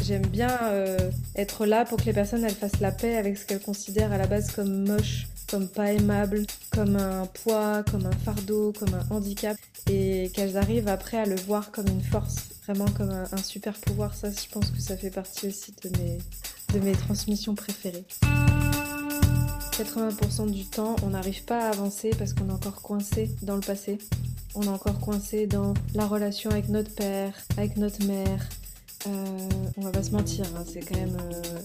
J'aime bien être là pour que les personnes elles fassent la paix avec ce qu'elles considèrent à la base comme moche, comme pas aimable, comme un poids, comme un fardeau, comme un handicap, et qu'elles arrivent après à le voir comme une force, vraiment comme un super pouvoir. Ça, je pense que ça fait partie aussi de mes transmissions préférées. 80% du temps, on n'arrive pas à avancer parce qu'on est encore coincé dans le passé. On est encore coincé dans la relation avec notre père, avec notre mère. On va pas se mentir, hein, c'est quand même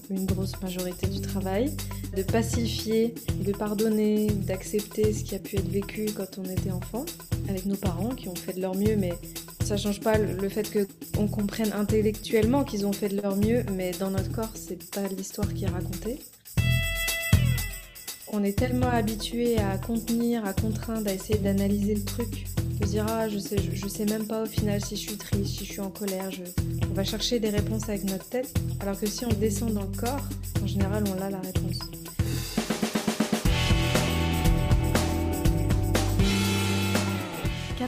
une grosse majorité du travail. De pacifier, de pardonner, d'accepter ce qui a pu être vécu quand on était enfant, avec nos parents qui ont fait de leur mieux, mais ça change pas le fait qu'on comprenne intellectuellement qu'ils ont fait de leur mieux, mais dans notre corps, c'est pas l'histoire qui est racontée. On est tellement habitué à contenir, à contraindre, à essayer d'analyser le truc, de se dire ah je sais même pas au final si je suis triste, si je suis en colère. On va chercher des réponses avec notre tête, alors que si on descend dans le corps, en général on a la réponse.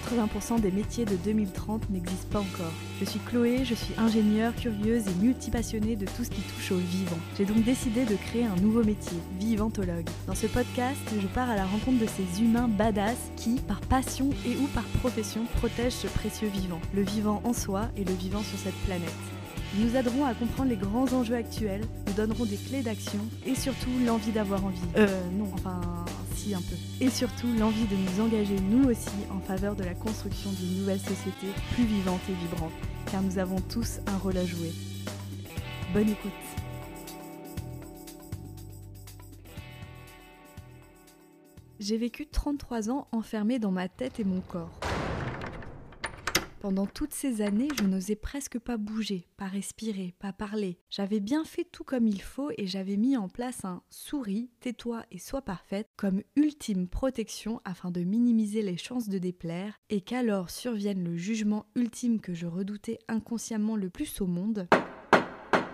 « 80% des métiers de 2030 n'existent pas encore. Je suis Chloé, je suis ingénieure, curieuse et multipassionnée de tout ce qui touche au vivant. J'ai donc décidé de créer un nouveau métier, vivantologue. Dans ce podcast, je pars à la rencontre de ces humains badass qui, par passion et ou par profession, protègent ce précieux vivant. Le vivant en soi et le vivant sur cette planète. Ils nous aideront à comprendre les grands enjeux actuels, nous donneront des clés d'action et surtout l'envie d'avoir envie. Si un peu. Et surtout l'envie de nous engager nous aussi en faveur de la construction d'une nouvelle société plus vivante et vibrante, car nous avons tous un rôle à jouer. Bonne écoute. J'ai vécu 33 ans enfermée dans ma tête et mon corps. Pendant toutes ces années, je n'osais presque pas bouger, pas respirer, pas parler. J'avais bien fait tout comme il faut et j'avais mis en place un « souris, tais-toi et sois parfaite » comme ultime protection afin de minimiser les chances de déplaire et qu'alors survienne le jugement ultime que je redoutais inconsciemment le plus au monde.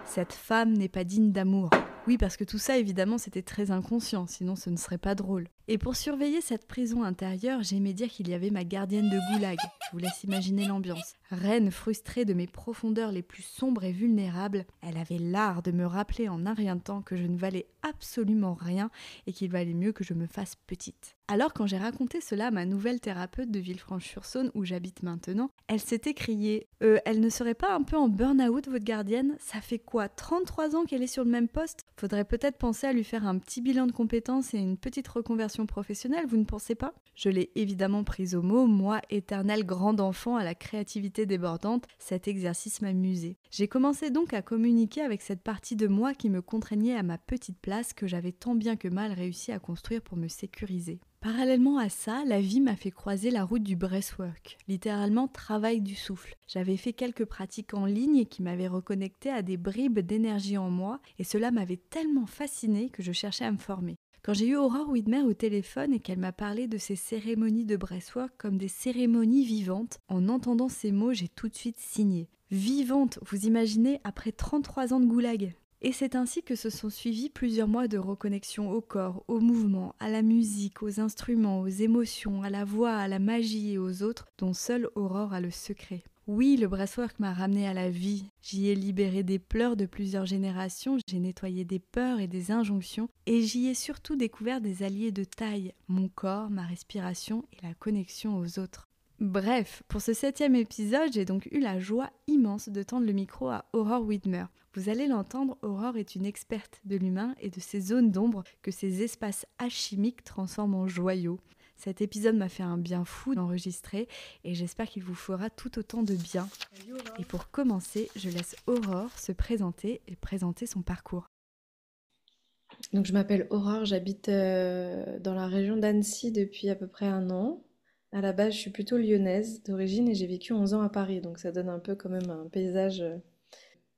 Cette femme n'est pas digne d'amour. Oui, parce que tout ça, évidemment, c'était très inconscient, sinon ce ne serait pas drôle. Et pour surveiller cette prison intérieure, j'aimais dire qu'il y avait ma gardienne de goulag. Je vous laisse imaginer l'ambiance. Reine frustrée de mes profondeurs les plus sombres et vulnérables, elle avait l'art de me rappeler en un rien de temps que je ne valais absolument rien et qu'il valait mieux que je me fasse petite. Alors quand j'ai raconté cela à ma nouvelle thérapeute de Villefranche-sur-Saône où j'habite maintenant, elle s'est écriée « Elle ne serait pas un peu en burn-out votre gardienne ? Ça fait quoi, 33 ans qu'elle est sur le même poste ? Faudrait peut-être penser à lui faire un petit bilan de compétences et une petite reconversion professionnelle, vous ne pensez pas ?» Je l'ai évidemment prise au mot, moi, éternel grand enfant à la créativité débordante, cet exercice m'amusait. J'ai commencé donc à communiquer avec cette partie de moi qui me contraignait à ma petite place que j'avais tant bien que mal réussi à construire pour me sécuriser. Parallèlement à ça, la vie m'a fait croiser la route du breathwork, littéralement travail du souffle. J'avais fait quelques pratiques en ligne qui m'avaient reconnecté à des bribes d'énergie en moi et cela m'avait tellement fascinée que je cherchais à me former. Quand j'ai eu Aurore Widmer au téléphone et qu'elle m'a parlé de ces cérémonies de breathwork comme des cérémonies vivantes, en entendant ces mots, j'ai tout de suite signé. Vivante, vous imaginez, après 33 ans de goulag. Et c'est ainsi que se sont suivis plusieurs mois de reconnexion au corps, au mouvement, à la musique, aux instruments, aux émotions, à la voix, à la magie et aux autres, dont seule Aurore a le secret. Oui, le breathwork m'a ramené à la vie. J'y ai libéré des pleurs de plusieurs générations, j'ai nettoyé des peurs et des injonctions, et j'y ai surtout découvert des alliés de taille, mon corps, ma respiration et la connexion aux autres. Bref, pour ce 7e épisode, j'ai donc eu la joie immense de tendre le micro à Aurore Widmer. Vous allez l'entendre, Aurore est une experte de l'humain et de ces zones d'ombre que ces espaces alchimiques transforment en joyaux. Cet épisode m'a fait un bien fou d'enregistrer et j'espère qu'il vous fera tout autant de bien. Et pour commencer, je laisse Aurore se présenter et présenter son parcours. Donc je m'appelle Aurore, j'habite dans la région d'Annecy depuis à peu près 1 an. À la base, je suis plutôt lyonnaise d'origine et j'ai vécu 11 ans à Paris, donc ça donne un peu quand même un paysage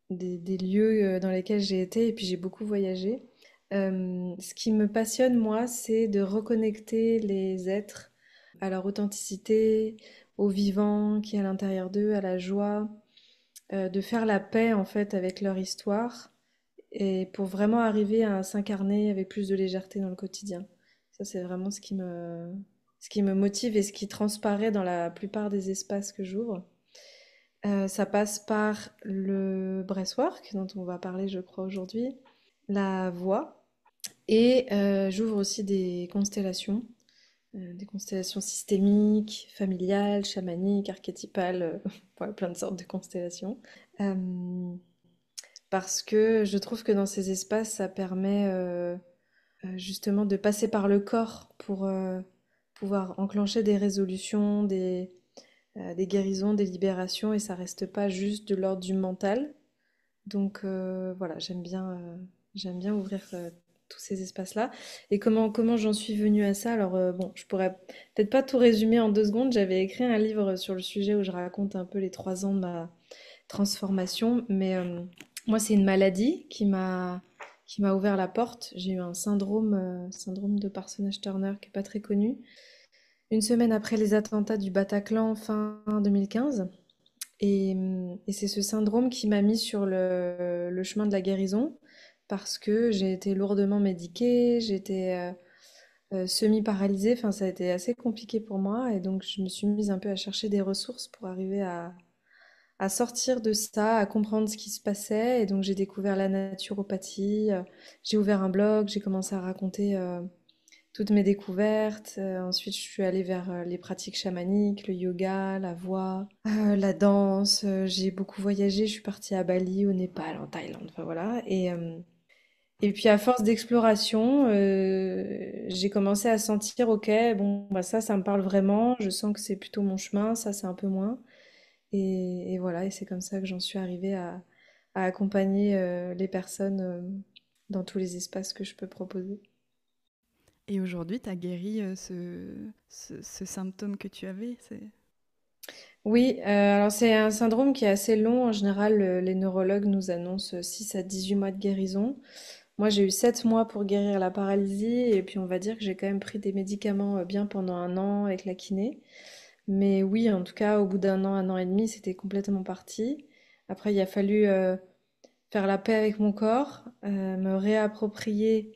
des lieux dans lesquels j'ai été et puis j'ai beaucoup voyagé. Ce qui me passionne, moi, c'est de reconnecter les êtres à leur authenticité, au vivant qui est à l'intérieur d'eux, à la joie, de faire la paix en fait avec leur histoire et pour vraiment arriver à s'incarner avec plus de légèreté dans le quotidien. Ça, c'est vraiment ce qui me motive et ce qui transparaît dans la plupart des espaces que j'ouvre. Ça passe par le breathwork, dont on va parler, je crois, aujourd'hui, la voix, et j'ouvre aussi des constellations systémiques, familiales, chamaniques, archétypales, voilà, plein de sortes de constellations. Euh, Parce que je trouve que dans ces espaces, ça permet justement de passer par le corps pour pouvoir enclencher des résolutions, des guérisons, des libérations, et ça reste pas juste de l'ordre du mental. Donc voilà, j'aime bien ouvrir tous ces espaces-là. Et comment j'en suis venue à ça? Alors bon, je pourrais peut-être pas tout résumer en 2 secondes. J'avais écrit un livre sur le sujet où je raconte un peu les 3 ans de ma transformation, mais moi c'est une maladie qui m'a ouvert la porte. J'ai eu un syndrome de Parsonage Turner qui est pas très connu. Une semaine après les attentats du Bataclan fin 2015. Et c'est ce syndrome qui m'a mis sur le chemin de la guérison parce que j'ai été lourdement médiquée, j'ai été semi-paralysée, enfin ça a été assez compliqué pour moi et donc je me suis mise un peu à chercher des ressources pour arriver à sortir de ça, à comprendre ce qui se passait et donc j'ai découvert la naturopathie, j'ai ouvert un blog, j'ai commencé à raconter toutes mes découvertes. Ensuite, je suis allée vers les pratiques chamaniques, le yoga, la voix, la danse. J'ai beaucoup voyagé. Je suis partie à Bali, au Népal, en Thaïlande. Enfin voilà. Et puis à force d'exploration, j'ai commencé à sentir, ok, bon, bah ça me parle vraiment. Je sens que c'est plutôt mon chemin. Ça, c'est un peu moins. Et voilà. Et c'est comme ça que j'en suis arrivée à accompagner les personnes dans tous les espaces que je peux proposer. Et aujourd'hui, tu as guéri ce symptôme que tu avais. Oui, alors c'est un syndrome qui est assez long. En général, les neurologues nous annoncent 6 à 18 mois de guérison. Moi, j'ai eu 7 mois pour guérir la paralysie et puis on va dire que j'ai quand même pris des médicaments bien pendant un an avec la kiné. Mais oui, en tout cas, au bout d'un an et demi, c'était complètement parti. Après, il a fallu faire la paix avec mon corps, me réapproprier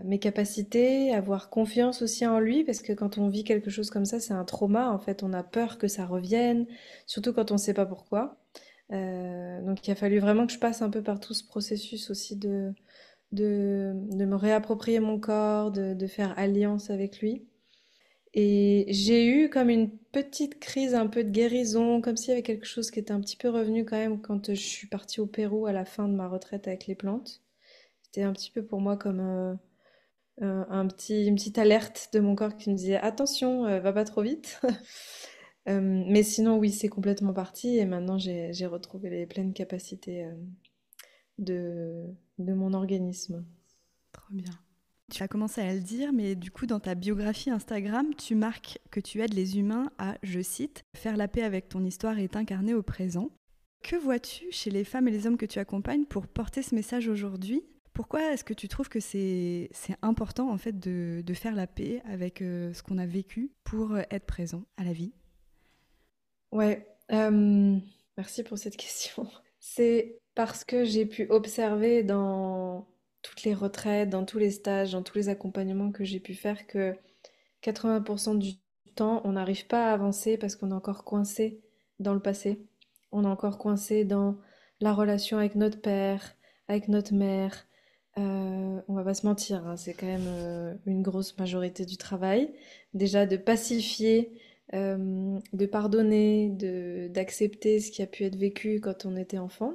mes capacités, avoir confiance aussi en lui, parce que quand on vit quelque chose comme ça, c'est un trauma. En fait, on a peur que ça revienne, surtout quand on ne sait pas pourquoi. Donc, il a fallu vraiment que je passe un peu par tout ce processus aussi de me réapproprier mon corps, de faire alliance avec lui. Et j'ai eu comme une petite crise un peu de guérison, comme s'il y avait quelque chose qui était un petit peu revenu quand même quand je suis partie au Pérou à la fin de ma retraite avec les plantes. C'était un petit peu pour moi comme une petite alerte de mon corps qui me disait attention, va pas trop vite. Mais sinon, oui, c'est complètement parti et maintenant j'ai retrouvé les pleines capacités de mon organisme. Trop bien. Tu as commencé à le dire, mais du coup, dans ta biographie Instagram, tu marques que tu aides les humains à, je cite, faire la paix avec ton histoire et t'incarner au présent. Que vois-tu chez les femmes et les hommes que tu accompagnes pour porter ce message aujourd'hui? Pourquoi est-ce que tu trouves que c'est important en fait de faire la paix avec ce qu'on a vécu pour être présent à la vie? Ouais, merci pour cette question. C'est parce que j'ai pu observer dans toutes les retraites, dans tous les stages, dans tous les accompagnements que j'ai pu faire que 80% du temps, on n'arrive pas à avancer parce qu'on est encore coincé dans le passé. On est encore coincé dans la relation avec notre père, avec notre mère. On va pas se mentir, hein, c'est quand même une grosse majorité du travail. Déjà de pacifier, de pardonner, d'accepter ce qui a pu être vécu quand on était enfant,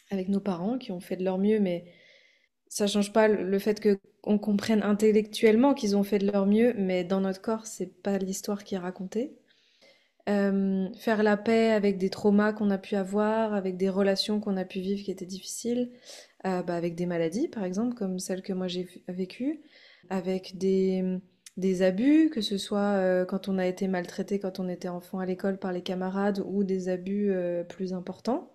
avec nos parents qui ont fait de leur mieux, mais ça change pas le fait que on comprenne intellectuellement qu'ils ont fait de leur mieux, mais dans notre corps, c'est pas l'histoire qui est racontée. Faire la paix avec des traumas qu'on a pu avoir, avec des relations qu'on a pu vivre qui étaient difficiles, bah, avec des maladies par exemple, comme celle que moi j'ai vécue, avec des abus, que ce soit quand on a été maltraité quand on était enfant à l'école par les camarades ou des abus plus importants.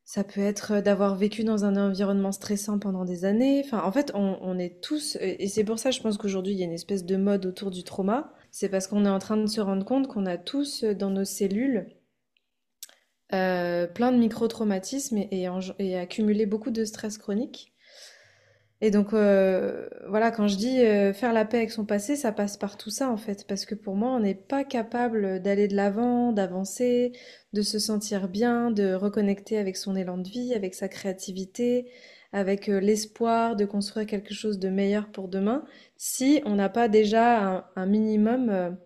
Ça peut être d'avoir vécu dans un environnement stressant pendant des années. Enfin, en fait, on est tous, et c'est pour ça, je pense qu'aujourd'hui, il y a une espèce de mode autour du trauma. C'est parce qu'on est en train de se rendre compte qu'on a tous dans nos cellules plein de micro-traumatismes et accumulé beaucoup de stress chronique. Et donc, voilà, quand je dis faire la paix avec son passé, ça passe par tout ça, en fait. Parce que pour moi, on n'est pas capable d'aller de l'avant, d'avancer, de se sentir bien, de reconnecter avec son élan de vie, avec sa créativité, avec l'espoir de construire quelque chose de meilleur pour demain, si on n'a pas déjà un minimum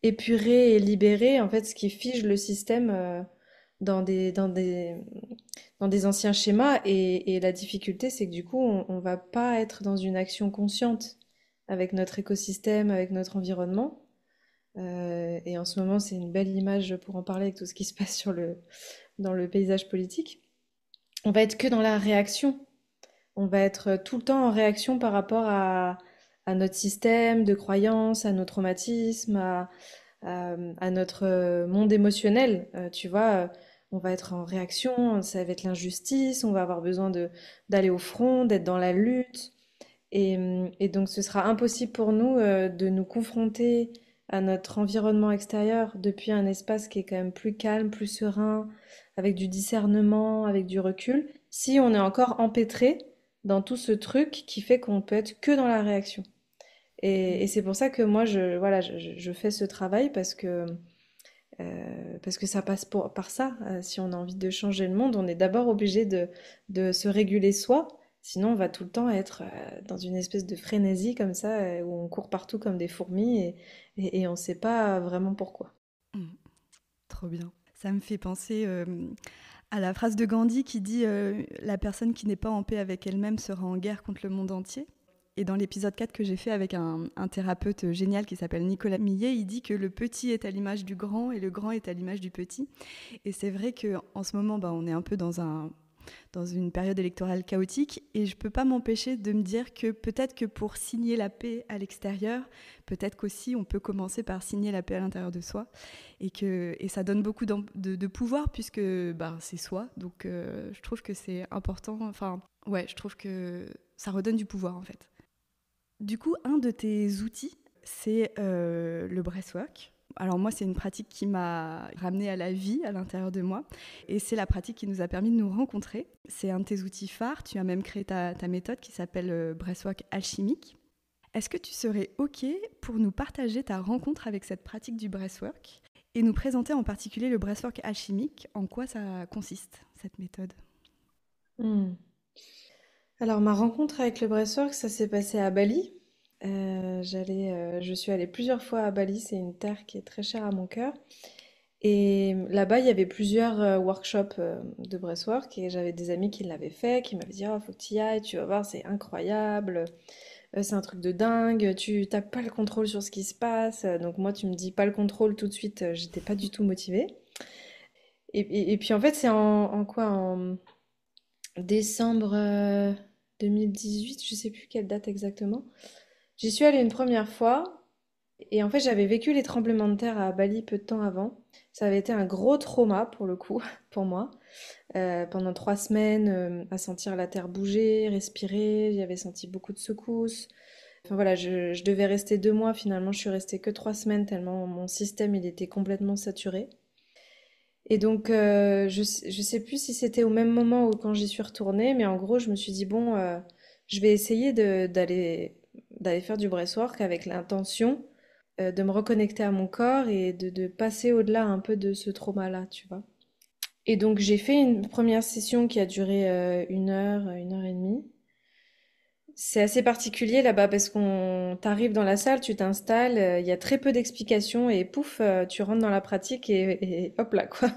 épuré et libéré, en fait, ce qui fige le système dans dans des anciens schémas. Et la difficulté, c'est que du coup, on va pas être dans une action consciente avec notre écosystème, avec notre environnement. Et en ce moment, c'est une belle image pour en parler avec tout ce qui se passe dans le paysage politique. On va être que dans la réaction. On va être tout le temps en réaction par rapport à notre système de croyances, à nos traumatismes, à notre monde émotionnel. Tu vois, on va être en réaction, ça va être l'injustice, on va avoir besoin d'aller au front, d'être dans la lutte. Et donc, ce sera impossible pour nous de nous confronter à notre environnement extérieur depuis un espace qui est quand même plus calme, plus serein, avec du discernement, avec du recul, si on est encore empêtré dans tout ce truc qui fait qu'on peut être que dans la réaction. Et c'est pour ça que moi, voilà, je fais ce travail parce que ça passe par ça. Si on a envie de changer le monde, on est d'abord obligé de se réguler soi. Sinon, on va tout le temps être dans une espèce de frénésie comme ça, où on court partout comme des fourmis et on ne sait pas vraiment pourquoi. Mm. Trop bien. Ça me fait penser à la phrase de Gandhi qui dit la personne qui n'est pas en paix avec elle-même sera en guerre contre le monde entier. Et dans l'épisode 4 que j'ai fait avec un thérapeute génial qui s'appelle Nicolas Millet, il dit que le petit est à l'image du grand et le grand est à l'image du petit. Et c'est vrai qu'en ce moment, on est un peu dans une période électorale chaotique et je ne peux pas m'empêcher de me dire que peut-être que pour signer la paix à l'extérieur, peut-être qu'aussi on peut commencer par signer la paix à l'intérieur de soi et ça donne beaucoup de pouvoir puisque c'est soi. Donc je trouve que c'est important. Enfin, ouais, je trouve que ça redonne du pouvoir en fait. Du coup, un de tes outils, c'est le breathwork. Alors moi, c'est une pratique qui m'a ramenée à la vie à l'intérieur de moi. Et c'est la pratique qui nous a permis de nous rencontrer. C'est un de tes outils phares. Tu as même créé ta méthode qui s'appelle breathwork alchimique. Est-ce que tu serais OK pour nous partager ta rencontre avec cette pratique du breathwork et nous présenter en particulier le breathwork alchimique, en quoi ça consiste, cette méthode? Hmm. Alors, ma rencontre avec le breathwork, ça s'est passé à Bali. Je suis allée plusieurs fois à Bali, c'est une terre qui est très chère à mon cœur. Et là-bas, il y avait plusieurs workshops de breathwork et j'avais des amis qui l'avaient fait, qui m'avaient dit, oh, faut que tu y ailles, tu vas voir, c'est incroyable, c'est un truc de dingue, tu n'as pas le contrôle sur ce qui se passe. Donc moi, tu me dis pas le contrôle tout de suite, j'étais pas du tout motivée. Et puis en fait, c'est en quoi? En décembre 2018, je sais plus quelle date exactement. J'y suis allée une première fois et en fait j'avais vécu les tremblements de terre à Bali peu de temps avant. Ça avait été un gros trauma pour le coup, pour moi. Pendant 3 semaines, à sentir la terre bouger, respirer, j'avais senti beaucoup de secousses. Enfin voilà, je devais rester 2 mois, finalement je suis restée que 3 semaines tellement mon système il était complètement saturé. Et donc, je sais plus si c'était au même moment ou quand j'y suis retournée, mais en gros, je me suis dit, bon, je vais essayer d'aller faire du breathwork avec l'intention de me reconnecter à mon corps et de passer au-delà un peu de ce trauma-là, tu vois. Et donc, j'ai fait une première session qui a duré 1 heure et demie. C'est assez particulier là-bas parce qu'on t'arrive dans la salle, tu t'installes, il y a très peu d'explications et pouf, tu rentres dans la pratique et hop là quoi.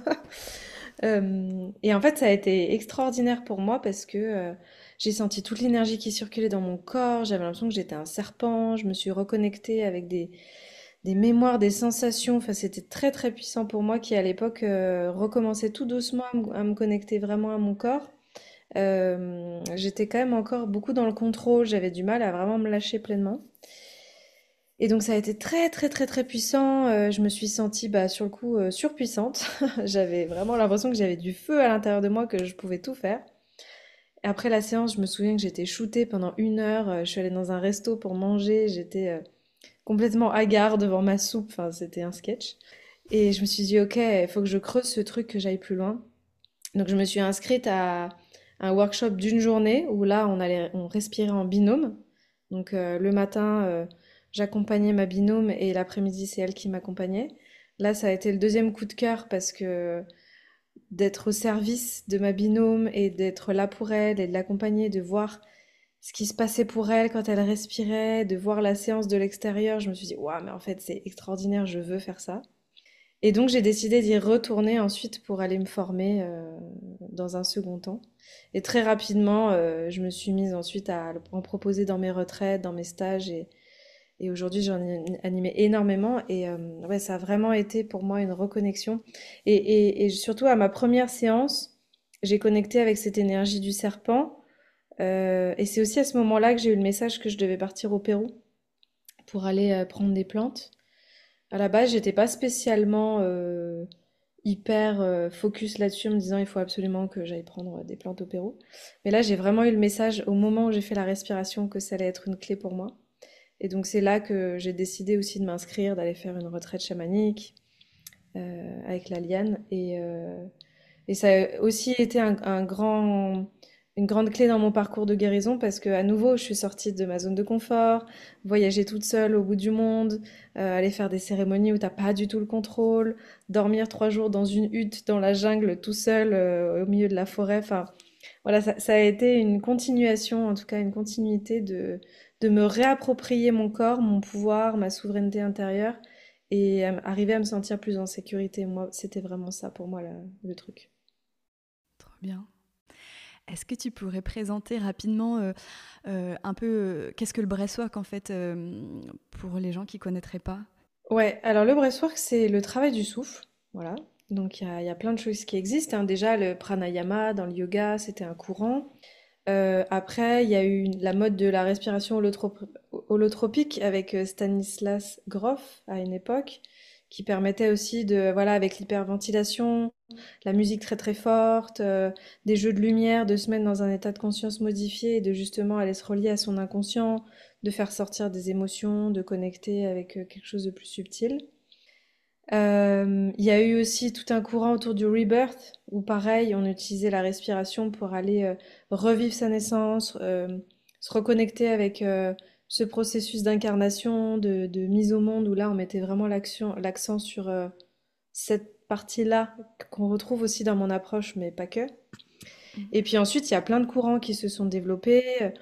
Et en fait, ça a été extraordinaire pour moi parce que j'ai senti toute l'énergie qui circulait dans mon corps, j'avais l'impression que j'étais un serpent, je me suis reconnectée avec des mémoires, des sensations, enfin c'était très très puissant pour moi qui à l'époque recommençait tout doucement à me connecter vraiment à mon corps. J'étais quand même encore beaucoup dans le contrôle, j'avais du mal à vraiment me lâcher pleinement. Et donc ça a été très très très très puissant. Je me suis sentie sur le coup surpuissante. J'avais vraiment l'impression que j'avais du feu à l'intérieur de moi, que je pouvais tout faire. Et après la séance, je me souviens que j'étais shootée pendant 1 heure. Je suis allée dans un resto pour manger. J'étais complètement hagarde devant ma soupe. Enfin, c'était un sketch. Et je me suis dit, ok, il faut que je creuse ce truc, que j'aille plus loin. Donc je me suis inscrite un workshop d'une journée où là, on respirait en binôme. Donc le matin, j'accompagnais ma binôme et l'après-midi, c'est elle qui m'accompagnait. Là, ça a été le deuxième coup de cœur parce que d'être au service de ma binôme et d'être là pour elle et de l'accompagner, de voir ce qui se passait pour elle quand elle respirait, de voir la séance de l'extérieur, je me suis dit, waouh, mais en fait, c'est extraordinaire, je veux faire ça. Et donc, j'ai décidé d'y retourner ensuite pour aller me former dans un second temps. Et très rapidement, je me suis mise ensuite à en proposer dans mes retraites, dans mes stages. Et aujourd'hui, j'en ai animé énormément. Et ouais, ça a vraiment été pour moi une reconnexion. Et surtout, à ma première séance, j'ai connecté avec cette énergie du serpent. Et c'est aussi à ce moment-là que j'ai eu le message que je devais partir au Pérou pour aller prendre des plantes. À la base, j'étais pas spécialement hyper focus là-dessus en me disant il faut absolument que j'aille prendre des plantes au Pérou. Mais là, j'ai vraiment eu le message au moment où j'ai fait la respiration que ça allait être une clé pour moi. Et donc c'est là que j'ai décidé aussi de m'inscrire, d'aller faire une retraite chamanique avec la liane. Et ça a aussi été une grande clé dans mon parcours de guérison parce que à nouveau, je suis sortie de ma zone de confort, voyager toute seule au bout du monde, aller faire des cérémonies où t'as pas du tout le contrôle, dormir 3 jours dans une hutte dans la jungle tout seul au milieu de la forêt. Enfin, voilà, ça a été une continuation, en tout cas une continuité de me réapproprier mon corps, mon pouvoir, ma souveraineté intérieure et arriver à me sentir plus en sécurité. Moi, c'était vraiment ça pour moi le truc. Trop bien. Est-ce que tu pourrais présenter rapidement un peu qu'est-ce que le breathwork en fait pour les gens qui ne connaîtraient pas? Ouais, alors le breathwork, c'est le travail du souffle. Voilà. Donc il y a plein de choses qui existent, hein. Déjà, le pranayama dans le yoga, c'était un courant. Après, il y a eu la mode de la respiration holotropique avec Stanislas Grof à une époque, qui permettait aussi de, voilà, avec l'hyperventilation, la musique très très forte, des jeux de lumière, de se mettre dans un état de conscience modifié et de justement aller se relier à son inconscient, de faire sortir des émotions, de connecter avec quelque chose de plus subtil. Il y a eu aussi tout un courant autour du rebirth, où pareil, on utilisait la respiration pour aller revivre sa naissance, se reconnecter avec ce processus d'incarnation, de mise au monde, où là, on mettait vraiment l'accent sur cette partie-là qu'on retrouve aussi dans mon approche, mais pas que. Et puis ensuite, il y a plein de courants qui se sont développés.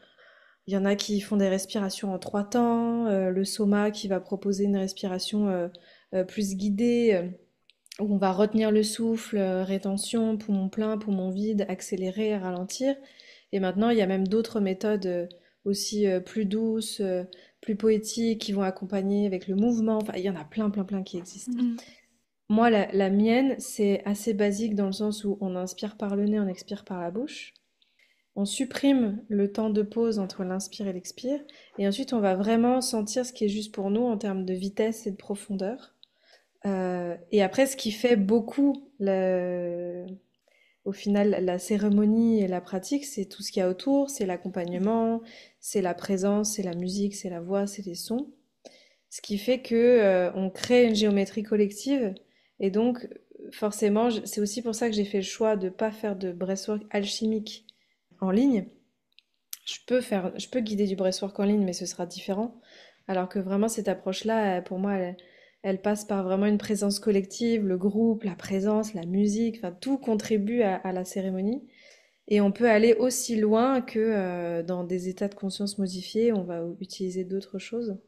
Il y en a qui font des respirations en 3 temps, le soma qui va proposer une respiration plus guidée, où on va retenir le souffle, rétention, poumon plein, poumon vide, accélérer, ralentir. Et maintenant, il y a même d'autres méthodes aussi plus douces, plus poétiques, qui vont accompagner avec le mouvement. Enfin, il y en a plein, plein, plein qui existent. Mm. Moi, la mienne, c'est assez basique dans le sens où on inspire par le nez, on expire par la bouche. On supprime le temps de pause entre l'inspire et l'expire. Et ensuite, on va vraiment sentir ce qui est juste pour nous en termes de vitesse et de profondeur. Et après, ce qui fait beaucoup, au final, la cérémonie et la pratique, c'est tout ce qu'il y a autour, c'est l'accompagnement, c'est la présence, c'est la musique, c'est la voix, c'est les sons. Ce qui fait que on crée une géométrie collective. Et donc, forcément, c'est aussi pour ça que j'ai fait le choix de ne pas faire de breathwork alchimique en ligne. Je peux guider du breathwork en ligne, mais ce sera différent. Alors que vraiment, cette approche-là, pour moi, elle passe par vraiment une présence collective, le groupe, la présence, la musique, enfin, tout contribue à la cérémonie. Et on peut aller aussi loin que dans des états de conscience modifiés, on va utiliser d'autres choses.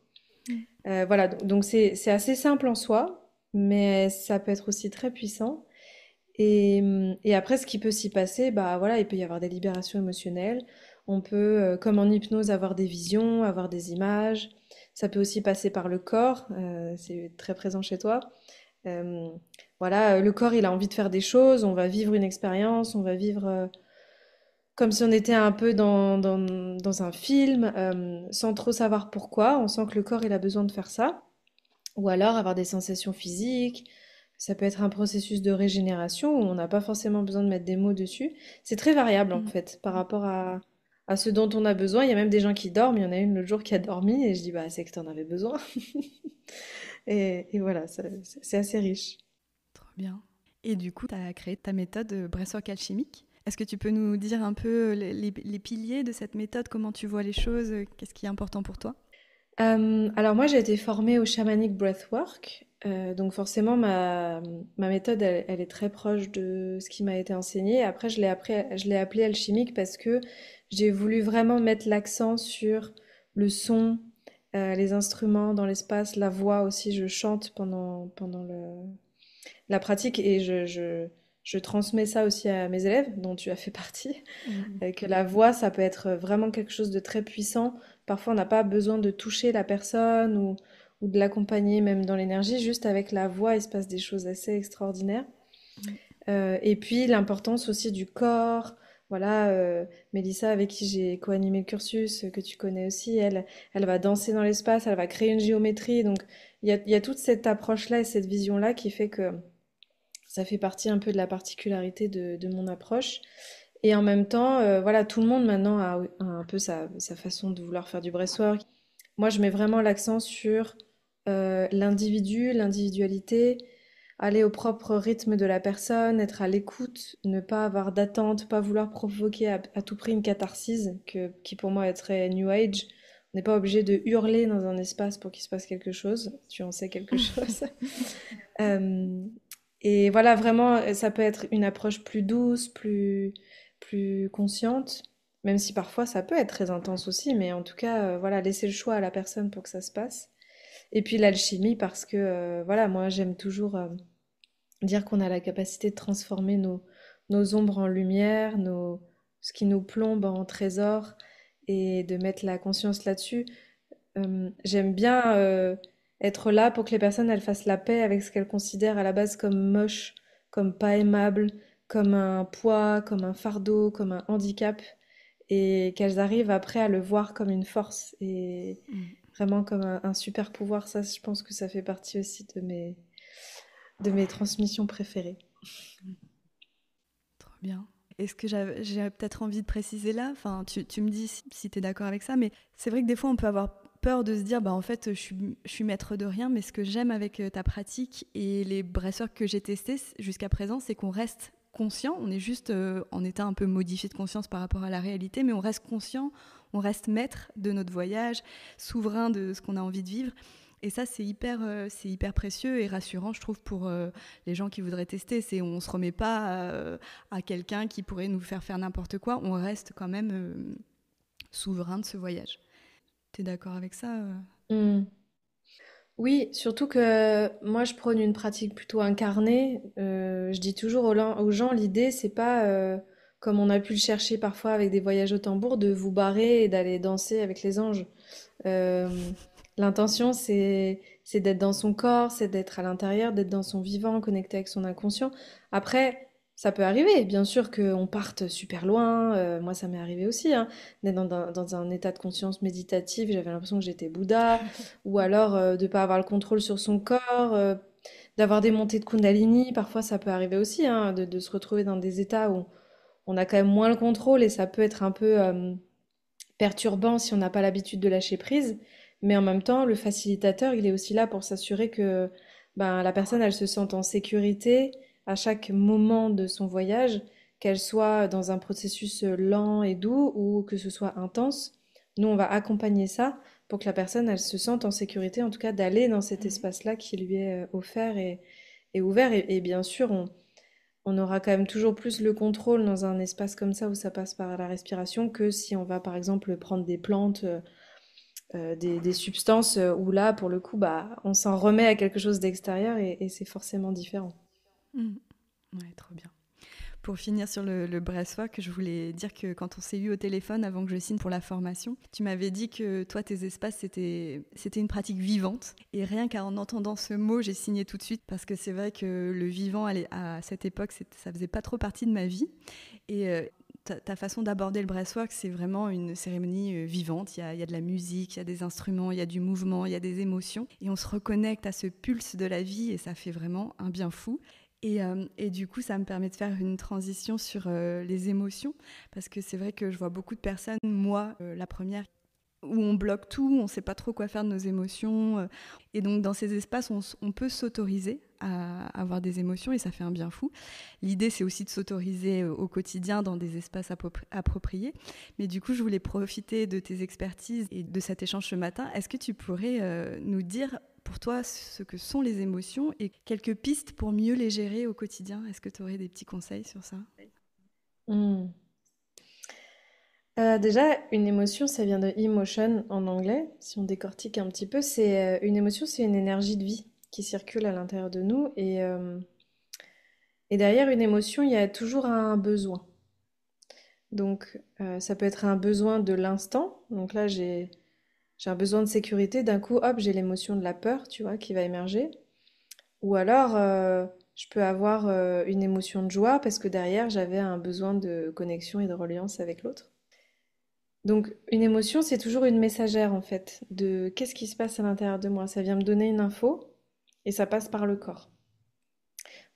Mm. Voilà, donc c'est assez simple en soi, mais ça peut être aussi très puissant. Et après, ce qui peut s'y passer, bah voilà, il peut y avoir des libérations émotionnelles. On peut, comme en hypnose, avoir des visions, avoir des images. Ça peut aussi passer par le corps, c'est très présent chez toi. Euh, voilà, le corps, il a envie de faire des choses, on va vivre une expérience, on va vivre comme si on était un peu dans un film, sans trop savoir pourquoi. On sent que le corps, il a besoin de faire ça. Ou alors avoir des sensations physiques. Ça peut être un processus de régénération où on n'a pas forcément besoin de mettre des mots dessus. C'est très variable en Mm. fait par rapport à ce dont on a besoin. Il y a même des gens qui dorment. Il y en a une l'autre jour qui a dormi et je dis bah c'est que tu en avais besoin. Et voilà, c'est assez riche. Trop bien. Et du coup, tu as créé ta méthode breathwork alchimique. Est-ce que tu peux nous dire un peu les piliers de cette méthode, comment tu vois les choses, qu'est-ce qui est important pour toi? Alors moi j'ai été formée au shamanic breathwork, donc forcément ma méthode elle est très proche de ce qui m'a été enseigné. Après je l'ai appelé alchimique parce que j'ai voulu vraiment mettre l'accent sur le son, les instruments dans l'espace, la voix aussi. Je chante pendant la pratique et je transmets ça aussi à mes élèves, dont tu as fait partie. Que la voix, ça peut être vraiment quelque chose de très puissant. Parfois, on n'a pas besoin de toucher la personne ou de l'accompagner même dans l'énergie. Juste avec la voix, il se passe des choses assez extraordinaires. Mm. Et puis, l'importance aussi du corps. Voilà, Mélissa, avec qui j'ai co-animé le cursus, que tu connais aussi, elle va danser dans l'espace, elle va créer une géométrie. Donc, il y a toute cette approche-là et cette vision-là qui fait que ça fait partie un peu de la particularité de mon approche. Et en même temps, voilà, tout le monde maintenant a un peu sa façon de vouloir faire du breathwork. Moi, je mets vraiment l'accent sur l'individu, l'individualité, aller au propre rythme de la personne, être à l'écoute, ne pas avoir d'attente, pas vouloir provoquer à tout prix une catharsis qui pour moi est très New Age. On n'est pas obligé de hurler dans un espace pour qu'il se passe quelque chose. Tu en sais quelque chose. Euh, et voilà, vraiment, ça peut être une approche plus douce, plus consciente, même si parfois ça peut être très intense aussi, mais en tout cas, voilà, laisser le choix à la personne pour que ça se passe. Et puis l'alchimie, parce que, voilà, moi j'aime toujours dire qu'on a la capacité de transformer nos ombres en lumière, ce qui nous plombe en trésor, et de mettre la conscience là-dessus. J'aime bien être là pour que les personnes elles fassent la paix avec ce qu'elles considèrent à la base comme moche, comme pas aimable, comme un poids, comme un fardeau, comme un handicap, et qu'elles arrivent après à le voir comme une force et Mm. vraiment comme un super pouvoir. Ça, je pense que ça fait partie aussi de mes transmissions préférées. Trop bien. Est-ce que j'ai peut-être envie de préciser là, enfin, tu me dis si tu es d'accord avec ça, mais c'est vrai que des fois on peut avoir peur de se dire, bah en fait je suis maître de rien, mais ce que j'aime avec ta pratique et les breathworks que j'ai testés jusqu'à présent, c'est qu'on reste conscient, on est juste en état un peu modifié de conscience par rapport à la réalité, mais on reste conscient, on reste maître de notre voyage, souverain de ce qu'on a envie de vivre. Et ça, c'est hyper précieux et rassurant, je trouve, pour les gens qui voudraient tester. On ne se remet pas à quelqu'un qui pourrait nous faire n'importe quoi. On reste quand même souverain de ce voyage. Tu es d'accord avec ça Hmm. Oui, surtout que moi je prône une pratique plutôt incarnée. Je dis toujours aux gens, l'idée c'est pas comme on a pu le chercher parfois avec des voyages au tambour, de vous barrer et d'aller danser avec les anges. Euh, L'intention c'est d'être dans son corps, c'est d'être à l'intérieur, d'être dans son vivant, connecté avec son inconscient. Après, ça peut arriver, bien sûr qu'on parte super loin. Moi ça m'est arrivé aussi, hein, d'être dans un état de conscience méditatif. J'avais l'impression que j'étais Bouddha ou alors de pas avoir le contrôle sur son corps, d'avoir des montées de Kundalini, parfois ça peut arriver aussi, hein, de se retrouver dans des états où on a quand même moins le contrôle et ça peut être un peu perturbant si on n'a pas l'habitude de lâcher prise. Mais en même temps, le facilitateur, il est aussi là pour s'assurer que ben, la personne, elle se sente en sécurité à chaque moment de son voyage, qu'elle soit dans un processus lent et doux ou que ce soit intense. Nous, on va accompagner ça pour que la personne, elle se sente en sécurité, en tout cas d'aller dans cet espace-là qui lui est offert et ouvert. Et bien sûr, on aura quand même toujours plus le contrôle dans un espace comme ça où ça passe par la respiration que si on va par exemple prendre des plantes, des substances où là, pour le coup, bah, on s'en remet à quelque chose d'extérieur et c'est forcément différent. Mm. Ouais, trop bien. Pour finir sur le breathwork, je voulais dire que quand on s'est eu au téléphone avant que je signe pour la formation, tu m'avais dit que toi, tes espaces, c'était une pratique vivante. Et rien qu'en entendant ce mot, j'ai signé tout de suite parce que c'est vrai que le vivant, à cette époque, ça faisait pas trop partie de ma vie. Et ta façon d'aborder le breathwork, c'est vraiment une cérémonie vivante. Il y a de la musique, il y a des instruments, il y a du mouvement, il y a des émotions. Et on se reconnecte à ce pulse de la vie et ça fait vraiment un bien fou. Et du coup, ça me permet de faire une transition sur les émotions, parce que c'est vrai que je vois beaucoup de personnes, moi, la première, où on bloque tout, on ne sait pas trop quoi faire de nos émotions. Et donc, dans ces espaces, on peut s'autoriser à avoir des émotions et ça fait un bien fou. L'idée, c'est aussi de s'autoriser au quotidien dans des espaces appropriés. Mais du coup, je voulais profiter de tes expertises et de cet échange ce matin. Est-ce que tu pourrais nous dire pour toi ce que sont les émotions et quelques pistes pour mieux les gérer au quotidien? Est-ce que tu aurais des petits conseils sur ça? Hmm. Déjà, une émotion, ça vient de emotion en anglais. Si on décortique un petit peu, c'est une émotion, c'est une énergie de vie qui circule à l'intérieur de nous. Et derrière une émotion, il y a toujours un besoin. Donc, ça peut être un besoin de l'instant. Donc là, j'ai un besoin de sécurité. D'un coup, hop, j'ai l'émotion de la peur, tu vois, qui va émerger. Ou alors, je peux avoir une émotion de joie parce que derrière, j'avais un besoin de connexion et de reliance avec l'autre. Donc, une émotion, c'est toujours une messagère en fait de qu'est-ce qui se passe à l'intérieur de moi. Ça vient me donner une info et ça passe par le corps.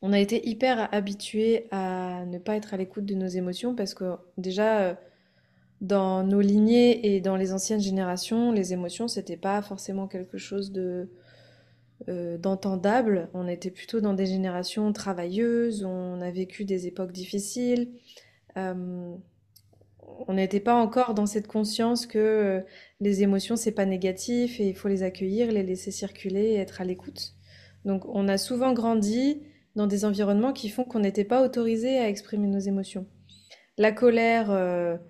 On a été hyper habitués à ne pas être à l'écoute de nos émotions parce que déjà, dans nos lignées et dans les anciennes générations, les émotions, c'était pas forcément quelque chose d'entendable. On était plutôt dans des générations travailleuses, on a vécu des époques difficiles. Euh, on n'était pas encore dans cette conscience que les émotions, c'est pas négatif et il faut les accueillir, les laisser circuler et être à l'écoute. Donc, on a souvent grandi dans des environnements qui font qu'on n'était pas autorisé à exprimer nos émotions. La colère,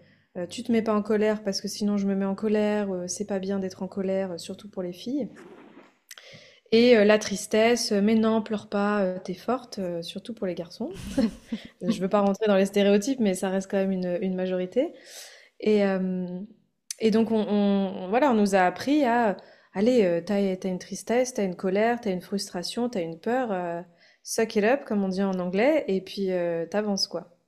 tu te mets pas en colère parce que sinon je me mets en colère, c'est pas bien d'être en colère, surtout pour les filles. Et la tristesse, mais non, pleure pas, t'es forte, surtout pour les garçons. Je veux pas rentrer dans les stéréotypes, mais ça reste quand même une majorité. Et, euh, et donc, voilà, on nous a appris à, allez, t'as une tristesse, t'as une colère, t'as une frustration, t'as une peur, suck it up, comme on dit en anglais, et puis t'avances, quoi.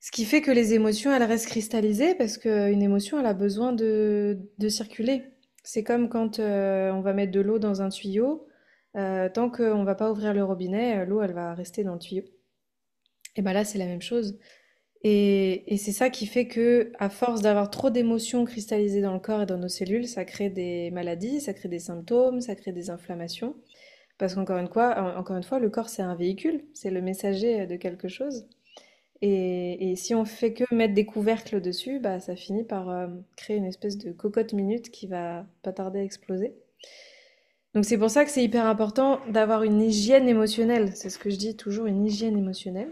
Ce qui fait que les émotions, elles restent cristallisées parce qu'une émotion, elle a besoin de circuler. C'est comme quand on va mettre de l'eau dans un tuyau. Tant qu'on va pas ouvrir le robinet, l'eau, elle va rester dans le tuyau. Et ben là, c'est la même chose. Et c'est ça qui fait que, à force d'avoir trop d'émotions cristallisées dans le corps et dans nos cellules, ça crée des maladies, ça crée des symptômes, ça crée des inflammations. Parce encore une fois, le corps, c'est un véhicule, c'est le messager de quelque chose. Et si on fait que mettre des couvercles dessus, bah, ça finit par créer une espèce de cocotte minute qui va pas tarder à exploser. Donc c'est pour ça que c'est hyper important d'avoir une hygiène émotionnelle. C'est ce que je dis toujours, une hygiène émotionnelle.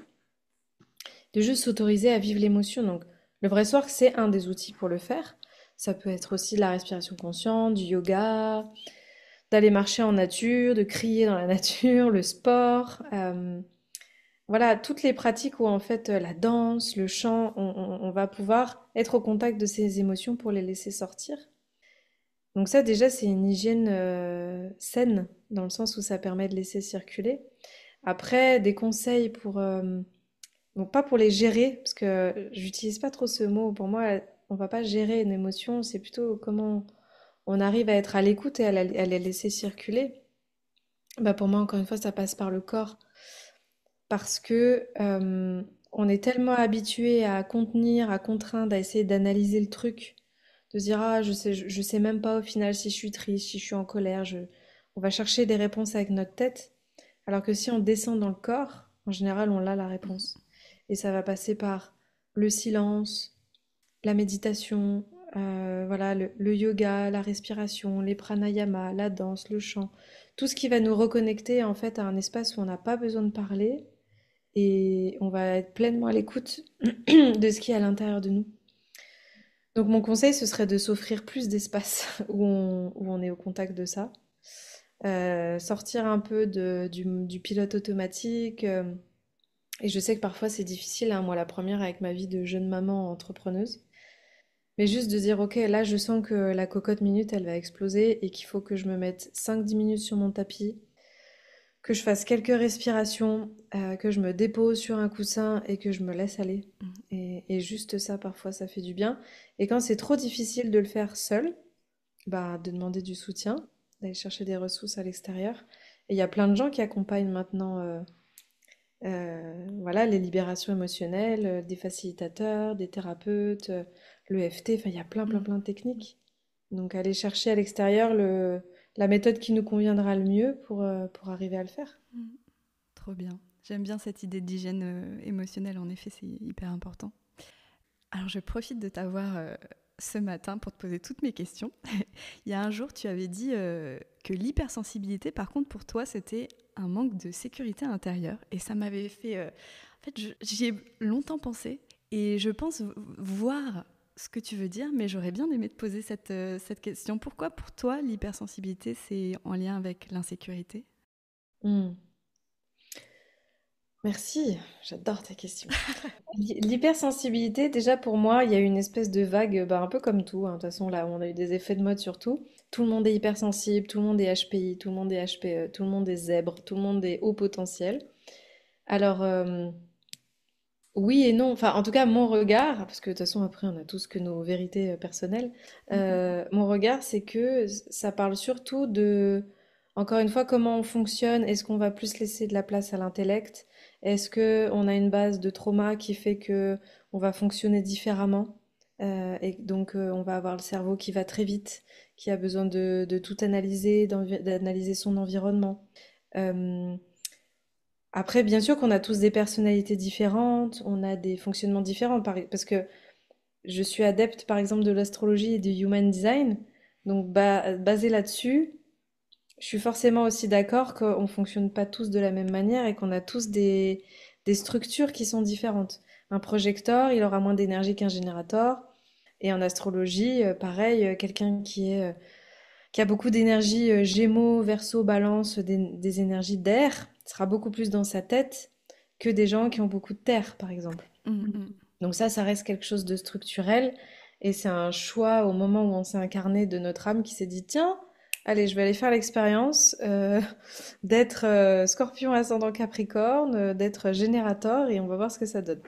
De juste s'autoriser à vivre l'émotion. Donc le vrai soir, c'est un des outils pour le faire. Ça peut être aussi de la respiration consciente, du yoga, d'aller marcher en nature, de crier dans la nature, le sport. Voilà, toutes les pratiques où en fait la danse, le chant, on va pouvoir être au contact de ces émotions pour les laisser sortir. Donc ça déjà c'est une hygiène saine dans le sens où ça permet de laisser circuler. Après des conseils pour bon pas pour les gérer parce que j'utilise pas trop ce mot. Pour moi on va pas gérer une émotion, c'est plutôt comment on arrive à être à l'écoute et à la laisser circuler. Bah pour moi encore une fois ça passe par le corps. Parce que on est tellement habitué à contenir, à contraindre, à essayer d'analyser le truc, de se dire ah je sais même pas au final si je suis triste, si je suis en colère, on va chercher des réponses avec notre tête, alors que si on descend dans le corps, en général on a la réponse. Et ça va passer par le silence, la méditation, voilà, le yoga, la respiration, les pranayamas, la danse, le chant, tout ce qui va nous reconnecter en fait à un espace où on n'a pas besoin de parler et on va être pleinement à l'écoute de ce qui est à l'intérieur de nous. Donc mon conseil, ce serait de s'offrir plus d'espace où on est au contact de ça. Sortir un peu du pilote automatique. Et je sais que parfois c'est difficile, hein, moi la première avec ma vie de jeune maman entrepreneuse. Mais juste de dire, ok, là je sens que la cocotte minute, elle va exploser et qu'il faut que je me mette 5-10 minutes sur mon tapis, que je fasse quelques respirations, que je me dépose sur un coussin et que je me laisse aller. Et juste ça, parfois, ça fait du bien. Et quand c'est trop difficile de le faire seul, bah, de demander du soutien, d'aller chercher des ressources à l'extérieur. Et il y a plein de gens qui accompagnent maintenant voilà, les libérations émotionnelles, des facilitateurs, des thérapeutes, l'EFT, enfin, il y a plein de techniques. Donc, aller chercher à l'extérieur la méthode qui nous conviendra le mieux pour arriver à le faire. Trop bien. J'aime bien cette idée d'hygiène émotionnelle, en effet, c'est hyper important. Alors, je profite de t'avoir ce matin pour te poser toutes mes questions. Il y a un jour, tu avais dit que l'hypersensibilité, par contre, pour toi, c'était un manque de sécurité intérieure. Et ça m'avait fait... En fait, j'y ai longtemps pensé et je pense voir ce que tu veux dire, mais j'aurais bien aimé te poser cette question. Pourquoi, pour toi, l'hypersensibilité, c'est en lien avec l'insécurité? Hmm. Merci, j'adore ta question. L'hypersensibilité, déjà pour moi, il y a une espèce de vague, bah, un peu comme tout, hein. De toute façon, là, on a eu des effets de mode sur tout. Tout le monde est hypersensible, tout le monde est HPI, tout le monde est HPE, tout le monde est zèbre, tout le monde est haut potentiel. Alors, oui et non. Enfin, en tout cas, mon regard, parce que de toute façon, après, on a tous que nos vérités personnelles. Mhm. Mon regard, c'est que ça parle surtout de, encore une fois, comment on fonctionne. Est-ce qu'on va plus laisser de la place à l'intellect? Est-ce que on a une base de trauma qui fait que on va fonctionner différemment? Et donc, on va avoir le cerveau qui va très vite, qui a besoin de tout analyser, d'analyser son environnement. Euh, Après, bien sûr qu'on a tous des personnalités différentes, on a des fonctionnements différents, parce que je suis adepte, par exemple, de l'astrologie et du human design. Donc, basé là-dessus, je suis forcément aussi d'accord qu'on ne fonctionne pas tous de la même manière et qu'on a tous des structures qui sont différentes. Un projecteur, il aura moins d'énergie qu'un générateur. Et en astrologie, pareil, quelqu'un qui a beaucoup d'énergie Gémeaux, Verseau, Balance, des énergies d'air, sera beaucoup plus dans sa tête que des gens qui ont beaucoup de terre, par exemple. Mhm. Donc ça reste quelque chose de structurel et c'est un choix au moment où on s'est incarné de notre âme qui s'est dit, tiens, allez, je vais aller faire l'expérience d'être Scorpion ascendant Capricorne, d'être générateur et on va voir ce que ça donne.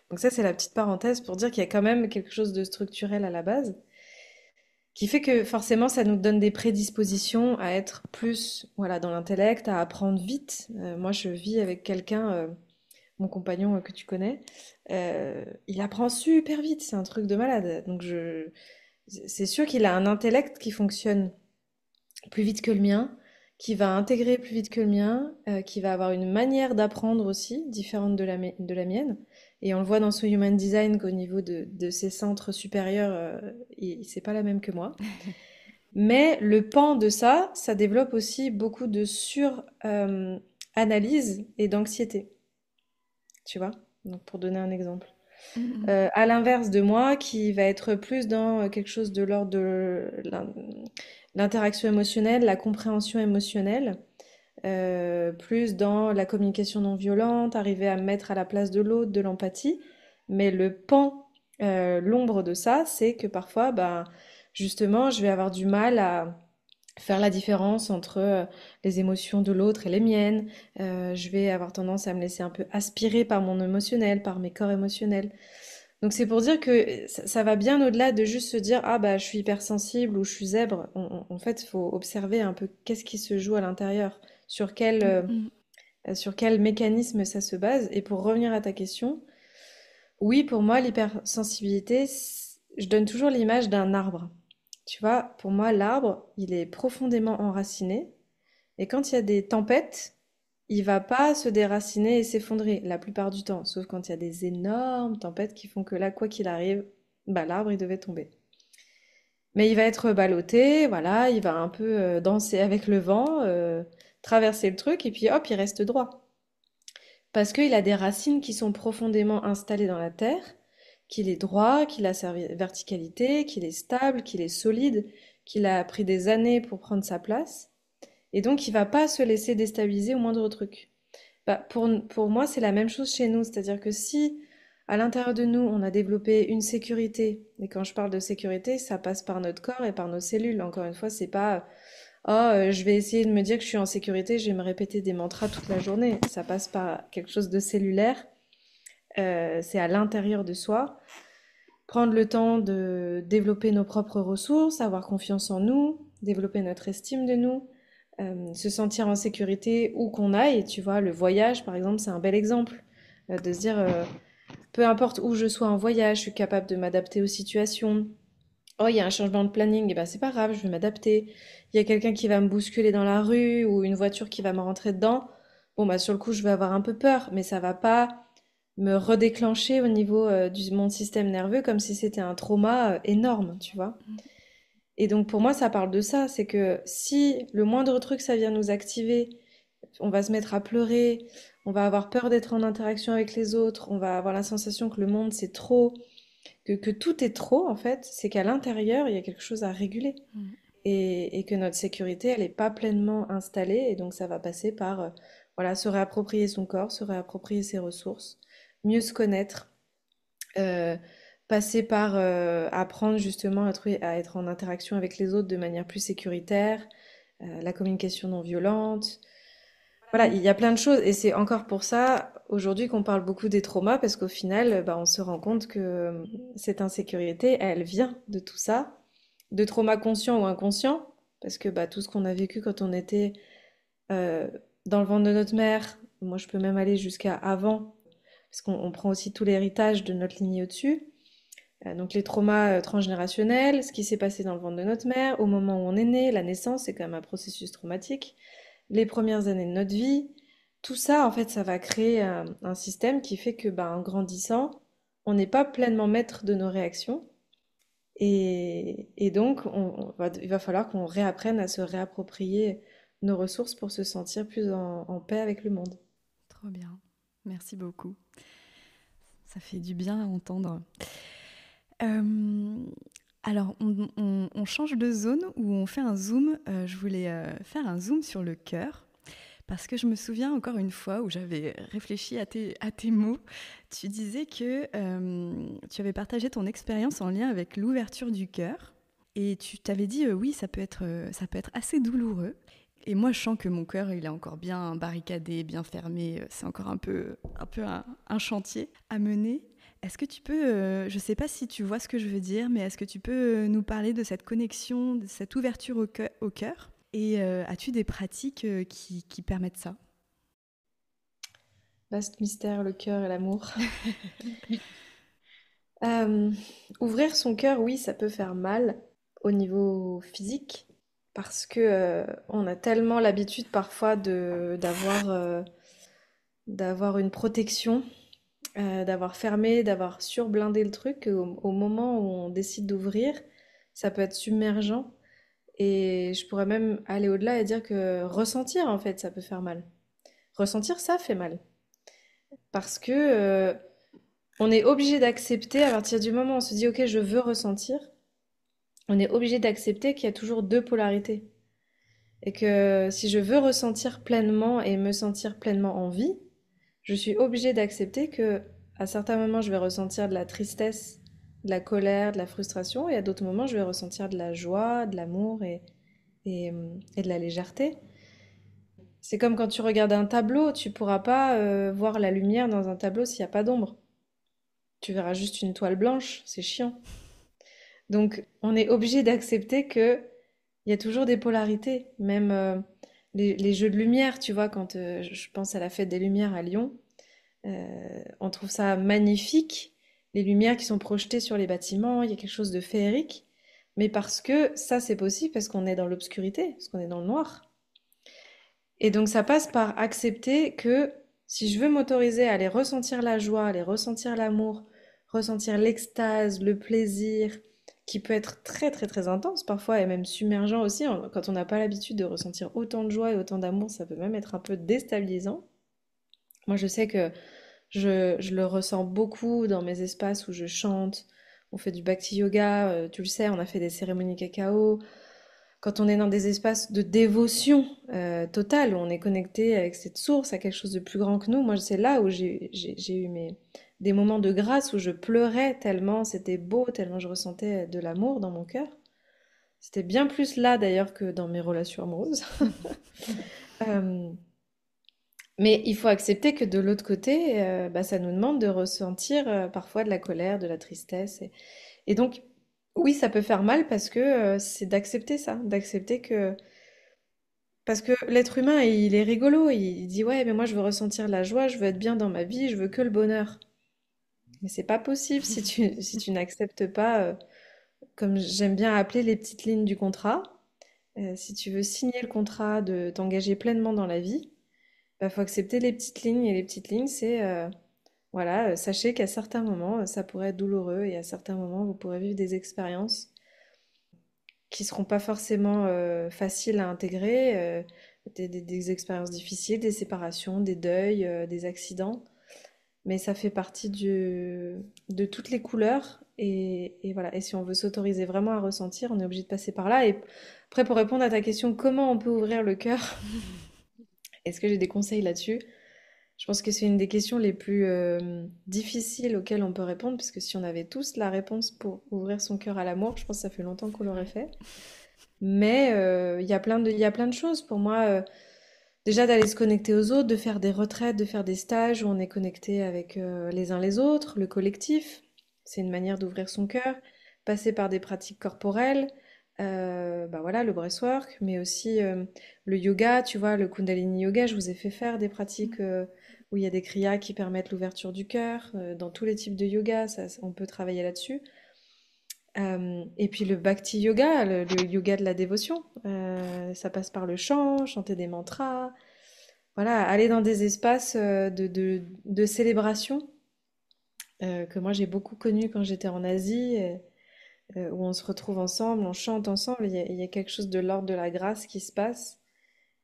Donc ça, c'est la petite parenthèse pour dire qu'il y a quand même quelque chose de structurel à la base qui fait que forcément ça nous donne des prédispositions à être plus voilà, dans l'intellect, à apprendre vite. Moi je vis avec quelqu'un, mon compagnon que tu connais, il apprend super vite, c'est un truc de malade. C'est sûr qu'il a un intellect qui fonctionne plus vite que le mien, qui va intégrer plus vite que le mien, qui va avoir une manière d'apprendre aussi différente de la mienne. Et on le voit dans son human design qu'au niveau de ses centres supérieurs, c'est pas la même que moi. Mais le pan de ça, ça développe aussi beaucoup de sur-analyse et d'anxiété, tu vois? Donc pour donner un exemple. Mhm. À l'inverse de moi, qui va être plus dans quelque chose de l'ordre de l'interaction émotionnelle, la compréhension émotionnelle, plus dans la communication non violente, arriver à me mettre à la place de l'autre, de l'empathie. Mais le pan, l'ombre de ça, c'est que parfois, ben, justement, je vais avoir du mal à faire la différence entre les émotions de l'autre et les miennes. Je vais avoir tendance à me laisser un peu aspirer par mon émotionnel, par mes corps émotionnels. Donc c'est pour dire que ça va bien au-delà de juste se dire ah bah je suis hypersensible ou je suis zèbre. En fait, il faut observer un peu qu'est-ce qui se joue à l'intérieur, Mhm. sur quel mécanisme ça se base. Et pour revenir à ta question, oui, pour moi, l'hypersensibilité, je donne toujours l'image d'un arbre. Tu vois, pour moi, l'arbre, il est profondément enraciné. Et quand il y a des tempêtes, il va pas se déraciner et s'effondrer la plupart du temps, sauf quand il y a des énormes tempêtes qui font que là, quoi qu'il arrive, bah, l'arbre, il devait tomber. Mais il va être ballotté, voilà, il va un peu danser avec le vent, traverser le truc, et puis hop, il reste droit. Parce qu'il a des racines qui sont profondément installées dans la terre, qu'il est droit, qu'il a sa verticalité, qu'il est stable, qu'il est solide, qu'il a pris des années pour prendre sa place. Et donc, il va pas se laisser déstabiliser au moindre truc. Bah, pour moi, c'est la même chose chez nous. C'est-à-dire que si à l'intérieur de nous, on a développé une sécurité, et quand je parle de sécurité, ça passe par notre corps et par nos cellules. Encore une fois, c'est pas oh, je vais essayer de me dire que je suis en sécurité, je vais me répéter des mantras toute la journée. Ça passe par quelque chose de cellulaire. C'est à l'intérieur de soi. Prendre le temps de développer nos propres ressources, avoir confiance en nous, développer notre estime de nous, se sentir en sécurité où qu'on aille. Tu vois, le voyage, par exemple, c'est un bel exemple. De se dire, peu importe où je sois en voyage, je suis capable de m'adapter aux situations. Oh, il y a un changement de planning, et ben c'est pas grave, je vais m'adapter. Il y a quelqu'un qui va me bousculer dans la rue ou une voiture qui va me rentrer dedans. bon, bah, sur le coup, je vais avoir un peu peur, mais ça va pas me redéclencher au niveau mon système nerveux comme si c'était un trauma énorme, tu vois. Et donc pour moi, ça parle de ça, c'est que si le moindre truc, ça vient nous activer, on va se mettre à pleurer, on va avoir peur d'être en interaction avec les autres, on va avoir la sensation que le monde c'est trop, que tout est trop en fait, c'est qu'à l'intérieur, il y a quelque chose à réguler. Mm. Et que notre sécurité, elle n'est pas pleinement installée, et donc ça va passer par voilà, se réapproprier son corps, se réapproprier ses ressources, mieux se connaître, euh, passer par apprendre justement à être en interaction avec les autres de manière plus sécuritaire, la communication non violente. Voilà, il y a plein de choses et c'est encore pour ça aujourd'hui qu'on parle beaucoup des traumas parce qu'au final, bah, on se rend compte que cette insécurité, elle vient de tout ça, de traumas conscients ou inconscients, parce que bah, tout ce qu'on a vécu quand on était euh, dans le ventre de notre mère, moi je peux même aller jusqu'à avant, parce qu'on prend aussi tout l'héritage de notre lignée au-dessus. Donc les traumas transgénérationnels, ce qui s'est passé dans le ventre de notre mère, au moment où on est né, la naissance, c'est quand même un processus traumatique, les premières années de notre vie, tout ça, en fait, ça va créer un système qui fait que, bah, en grandissant, on n'est pas pleinement maître de nos réactions. Et donc, il va falloir qu'on réapprenne à se réapproprier nos ressources pour se sentir plus en paix avec le monde. Trop bien. Merci beaucoup. Ça fait du bien à entendre. Euh, alors, on change de zone ou on fait un zoom. Je voulais faire un zoom sur le cœur. Parce que je me souviens encore une fois où j'avais réfléchi à tes mots. Tu disais que tu avais partagé ton expérience en lien avec l'ouverture du cœur. Et tu t'avais dit, oui, ça peut être assez douloureux. Et moi, je sens que mon cœur, il est encore bien barricadé, bien fermé. C'est encore un chantier à mener. Est-ce que tu peux, je ne sais pas si tu vois ce que je veux dire, mais est-ce que tu peux nous parler de cette connexion, de cette ouverture au cœur. Et as-tu des pratiques qui permettent ça? Vaste mystère, le cœur et l'amour. Euh, Ouvrir son cœur, oui, ça peut faire mal au niveau physique parce que on a tellement l'habitude parfois d'avoir une protection, d'avoir fermé, d'avoir surblindé le truc au moment où on décide d'ouvrir, ça peut être submergent et je pourrais même aller au-delà et dire que ressentir en fait, ça peut faire mal. Ressentir, ça fait mal parce que on est obligé d'accepter à partir du moment où on se dit ok, je veux ressentir. On est obligé d'accepter qu'il y a toujours deux polarités. Et que si je veux ressentir pleinement et me sentir pleinement en vie, je suis obligée d'accepter que à certains moments, je vais ressentir de la tristesse, de la colère, de la frustration, et à d'autres moments, je vais ressentir de la joie, de l'amour et de la légèreté. C'est comme quand tu regardes un tableau, tu pourras pas voir la lumière dans un tableau s'il n'y a pas d'ombre. Tu verras juste une toile blanche, c'est chiant. Donc, on est obligé d'accepter que il y a toujours des polarités, même les jeux de lumière, tu vois, quand je pense à la fête des Lumières à Lyon, on trouve ça magnifique, les lumières qui sont projetées sur les bâtiments, il y a quelque chose de féerique, mais parce que ça c'est possible parce qu'on est dans l'obscurité, parce qu'on est dans le noir. Et donc ça passe par accepter que si je veux m'autoriser à aller ressentir la joie, aller ressentir l'amour, ressentir l'extase, le plaisir, qui peut être très très très intense parfois et même submergent aussi, quand on n'a pas l'habitude de ressentir autant de joie et autant d'amour, ça peut même être un peu déstabilisant. Moi je sais que je le ressens beaucoup dans mes espaces où je chante, on fait du bhakti yoga, tu le sais, on a fait des cérémonies cacao, quand on est dans des espaces de dévotion totale, où on est connecté avec cette source, à quelque chose de plus grand que nous, moi c'est là où j'ai eu des moments de grâce où je pleurais tellement c'était beau, tellement je ressentais de l'amour dans mon cœur. C'était bien plus là d'ailleurs que dans mes relations amoureuses. Euh, mais il faut accepter que de l'autre côté, bah, ça nous demande de ressentir parfois de la colère, de la tristesse. Et donc, oui, ça peut faire mal parce que c'est d'accepter ça, d'accepter que parce que l'être humain, il est rigolo, il dit ouais, mais moi je veux ressentir la joie, je veux être bien dans ma vie, je veux que le bonheur. Mais c'est pas possible si si tu n'acceptes pas, comme j'aime bien appeler les petites lignes du contrat. Si tu veux signer le contrat de t'engager pleinement dans la vie, bah, faut accepter les petites lignes. Et les petites lignes, c'est, voilà, sachez qu'à certains moments, ça pourrait être douloureux et à certains moments, vous pourrez vivre des expériences qui seront pas forcément faciles à intégrer, des expériences difficiles, des séparations, des deuils, des accidents. Mais ça fait partie de toutes les couleurs. Et voilà. Et si on veut s'autoriser vraiment à ressentir, on est obligé de passer par là. Et après, pour répondre à ta question, comment on peut ouvrir le cœur? Est-ce que j'ai des conseils là-dessus? Je pense que c'est une des questions les plus difficiles auxquelles on peut répondre, parce que si on avait tous la réponse pour ouvrir son cœur à l'amour, je pense que ça fait longtemps qu'on l'aurait Ouais. fait. Mais il y a plein de choses pour moi. Déjà d'aller se connecter aux autres, de faire des retraites, de faire des stages où on est connecté avec les uns les autres, le collectif. C'est une manière d'ouvrir son cœur. Passer par des pratiques corporelles, bah voilà, le breathwork, mais aussi le yoga, tu vois, le Kundalini yoga. Je vous ai fait faire des pratiques où il y a des kriyas qui permettent l'ouverture du cœur. Dans tous les types de yoga, on peut travailler là-dessus. Et puis le bhakti yoga, le yoga de la dévotion, ça passe par le chant, chanter des mantras, voilà, aller dans des espaces de célébration que moi j'ai beaucoup connus quand j'étais en Asie, où on se retrouve ensemble, on chante ensemble, il y a quelque chose de l'ordre de la grâce qui se passe,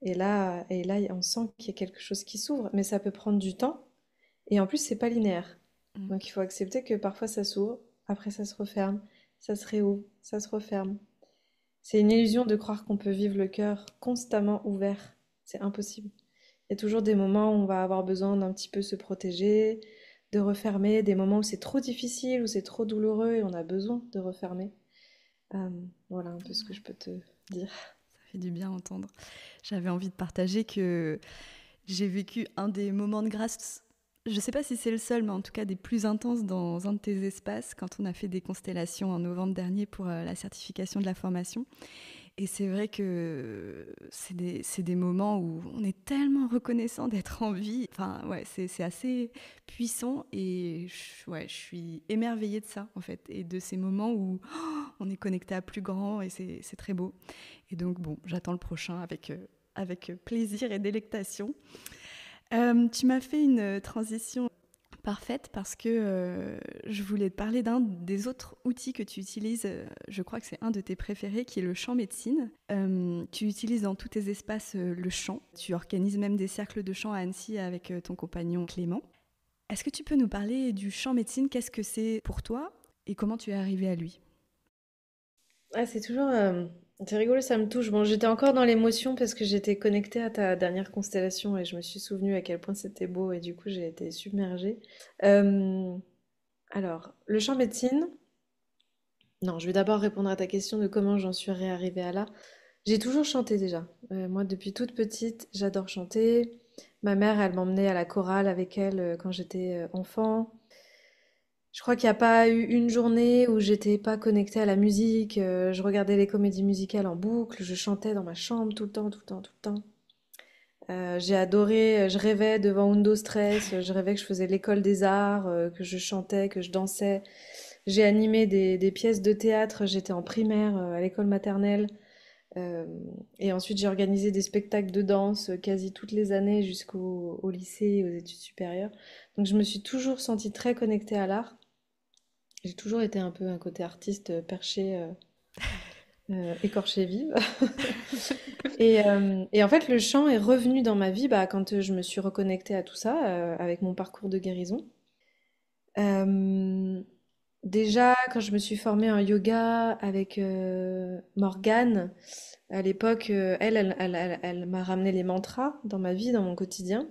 et là on sent qu'il y a quelque chose qui s'ouvre, mais ça peut prendre du temps, et en plus c'est pas linéaire. Mm. Donc il faut accepter que parfois ça s'ouvre, après ça se referme, ça se réouvre, ça se referme. C'est une illusion de croire qu'on peut vivre le cœur constamment ouvert. C'est impossible. Il y a toujours des moments où on va avoir besoin d'un petit peu se protéger, de refermer, des moments où c'est trop difficile, où c'est trop douloureux et on a besoin de refermer. Euh, voilà un peu ce que je peux te dire. Ça fait du bien à entendre. J'avais envie de partager que j'ai vécu un des moments de grâce, je ne sais pas si c'est le seul, mais en tout cas des plus intenses dans un de tes espaces, quand on a fait des constellations en novembre dernier pour la certification de la formation. Et c'est vrai que c'est des moments où on est tellement reconnaissant d'être en vie. Enfin, ouais, c'est assez puissant et ouais, je suis émerveillée de ça, en fait, et de ces moments où on est connecté à plus grand et c'est très beau. Et donc, bon, j'attends le prochain avec plaisir et délectation. Tu m'as fait une transition parfaite parce que je voulais te parler d'un des autres outils que tu utilises. Je crois que c'est un de tes préférés qui est le chant médecine. Tu utilises dans tous tes espaces le chant. Tu organises même des cercles de chant à Annecy avec ton compagnon Clément. Est-ce que tu peux nous parler du chant médecine? Qu'est-ce que c'est pour toi et comment tu es arrivé à lui? Ah, c'est toujours... c'est rigolo, ça me touche. Bon, j'étais encore dans l'émotion parce que j'étais connectée à ta dernière constellation et je me suis souvenue à quel point c'était beau et du coup j'ai été submergée. Euh, alors, le chant médecine, non, je vais d'abord répondre à ta question de comment j'en suis réarrivée à là. J'ai toujours chanté déjà. Moi, depuis toute petite, j'adore chanter. Ma mère, elle m'emmenait à la chorale avec elle quand j'étais enfant. Je crois qu'il n'y a pas eu une journée où j'étais pas connectée à la musique. Je regardais les comédies musicales en boucle. Je chantais dans ma chambre tout le temps, tout le temps, tout le temps. J'ai adoré. Je rêvais devant Windows Stress. Je rêvais que je faisais l'école des arts, que je chantais, que je dansais. J'ai animé des pièces de théâtre. J'étais en primaire, à l'école maternelle. Euh, et ensuite, j'ai organisé des spectacles de danse quasi toutes les années jusqu'au au lycée et aux études supérieures. Donc, je me suis toujours sentie très connectée à l'art. J'ai toujours été un peu un côté artiste perché, écorché vive. Et en fait, le chant est revenu dans ma vie bah, quand je me suis reconnectée à tout ça, avec mon parcours de guérison. Euh, Déjà, quand je me suis formée en yoga avec Morgane, à l'époque, elle m'a ramené les mantras dans ma vie, dans mon quotidien.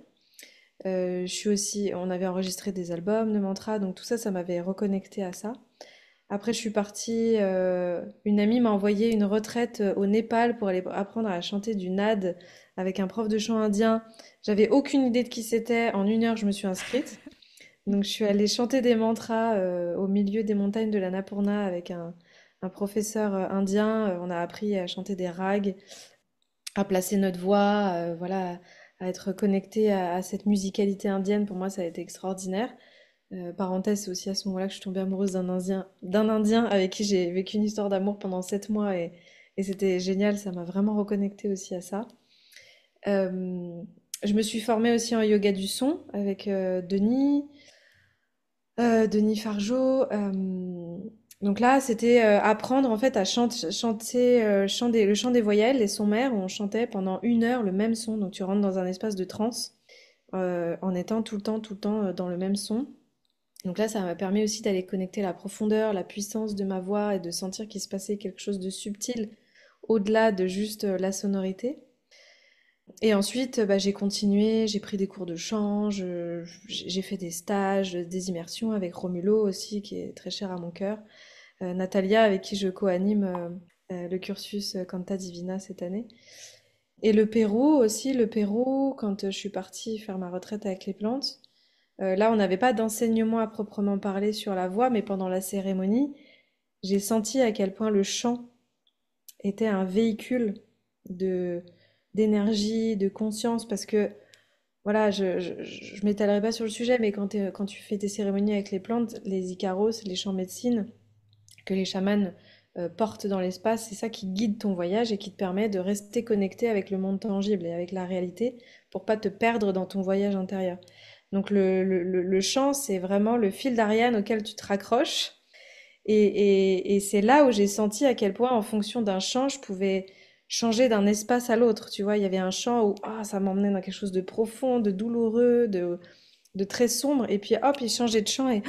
On avait enregistré des albums de mantras, donc tout ça, ça m'avait reconnecté à ça. Après, je suis partie, une amie m'a envoyé une retraite au Népal pour aller apprendre à chanter du nad avec un prof de chant indien. J'avais aucune idée de qui c'était. En 1 heure, je me suis inscrite. Donc, je suis allée chanter des mantras au milieu des montagnes de l'Annapurna avec un professeur indien. On a appris à chanter des rags, à placer notre voix, voilà, à être connecté à cette musicalité indienne. Pour moi, ça a été extraordinaire. Parenthèse, c'est aussi à ce moment-là que je suis tombée amoureuse d'un Indien avec qui j'ai vécu une histoire d'amour pendant 7 mois et c'était génial. Ça m'a vraiment reconnectée aussi à ça. Euh, Je me suis formée aussi en yoga du son avec Denis Fargeot. Donc là, c'était apprendre en fait à chanter le chant des voyelles, les sons mères, où on chantait pendant 1 heure le même son. Donc tu rentres dans un espace de transe en étant tout le temps dans le même son. Donc là, ça m'a permis aussi d'aller connecter la profondeur, la puissance de ma voix et de sentir qu'il se passait quelque chose de subtil au-delà de juste la sonorité. Et ensuite, bah, j'ai continué, j'ai pris des cours de chant, j'ai fait des stages, des immersions avec Romulo aussi, qui est très cher à mon cœur. Natalia, avec qui je co-anime le cursus Canta Divina cette année. Et le Pérou aussi, le Pérou, quand je suis partie faire ma retraite avec les plantes, là, on n'avait pas d'enseignement à proprement parler sur la voix, mais pendant la cérémonie, j'ai senti à quel point le chant était un véhicule de d'énergie, de conscience, parce que voilà, je m'étalerai pas sur le sujet, mais quand tu fais tes cérémonies avec les plantes, les Icaros, les champs médecine que les chamans portent dans l'espace, c'est ça qui guide ton voyage et qui te permet de rester connecté avec le monde tangible et avec la réalité pour pas te perdre dans ton voyage intérieur. Donc le chant, c'est vraiment le fil d'Ariane auquel tu te raccroches. Et c'est là où j'ai senti à quel point, en fonction d'un chant, je pouvais changer d'un espace à l'autre. Tu vois, il y avait un chant où ça m'emmenait dans quelque chose de profond, de douloureux, de très sombre. Et puis hop, il changeait de chant et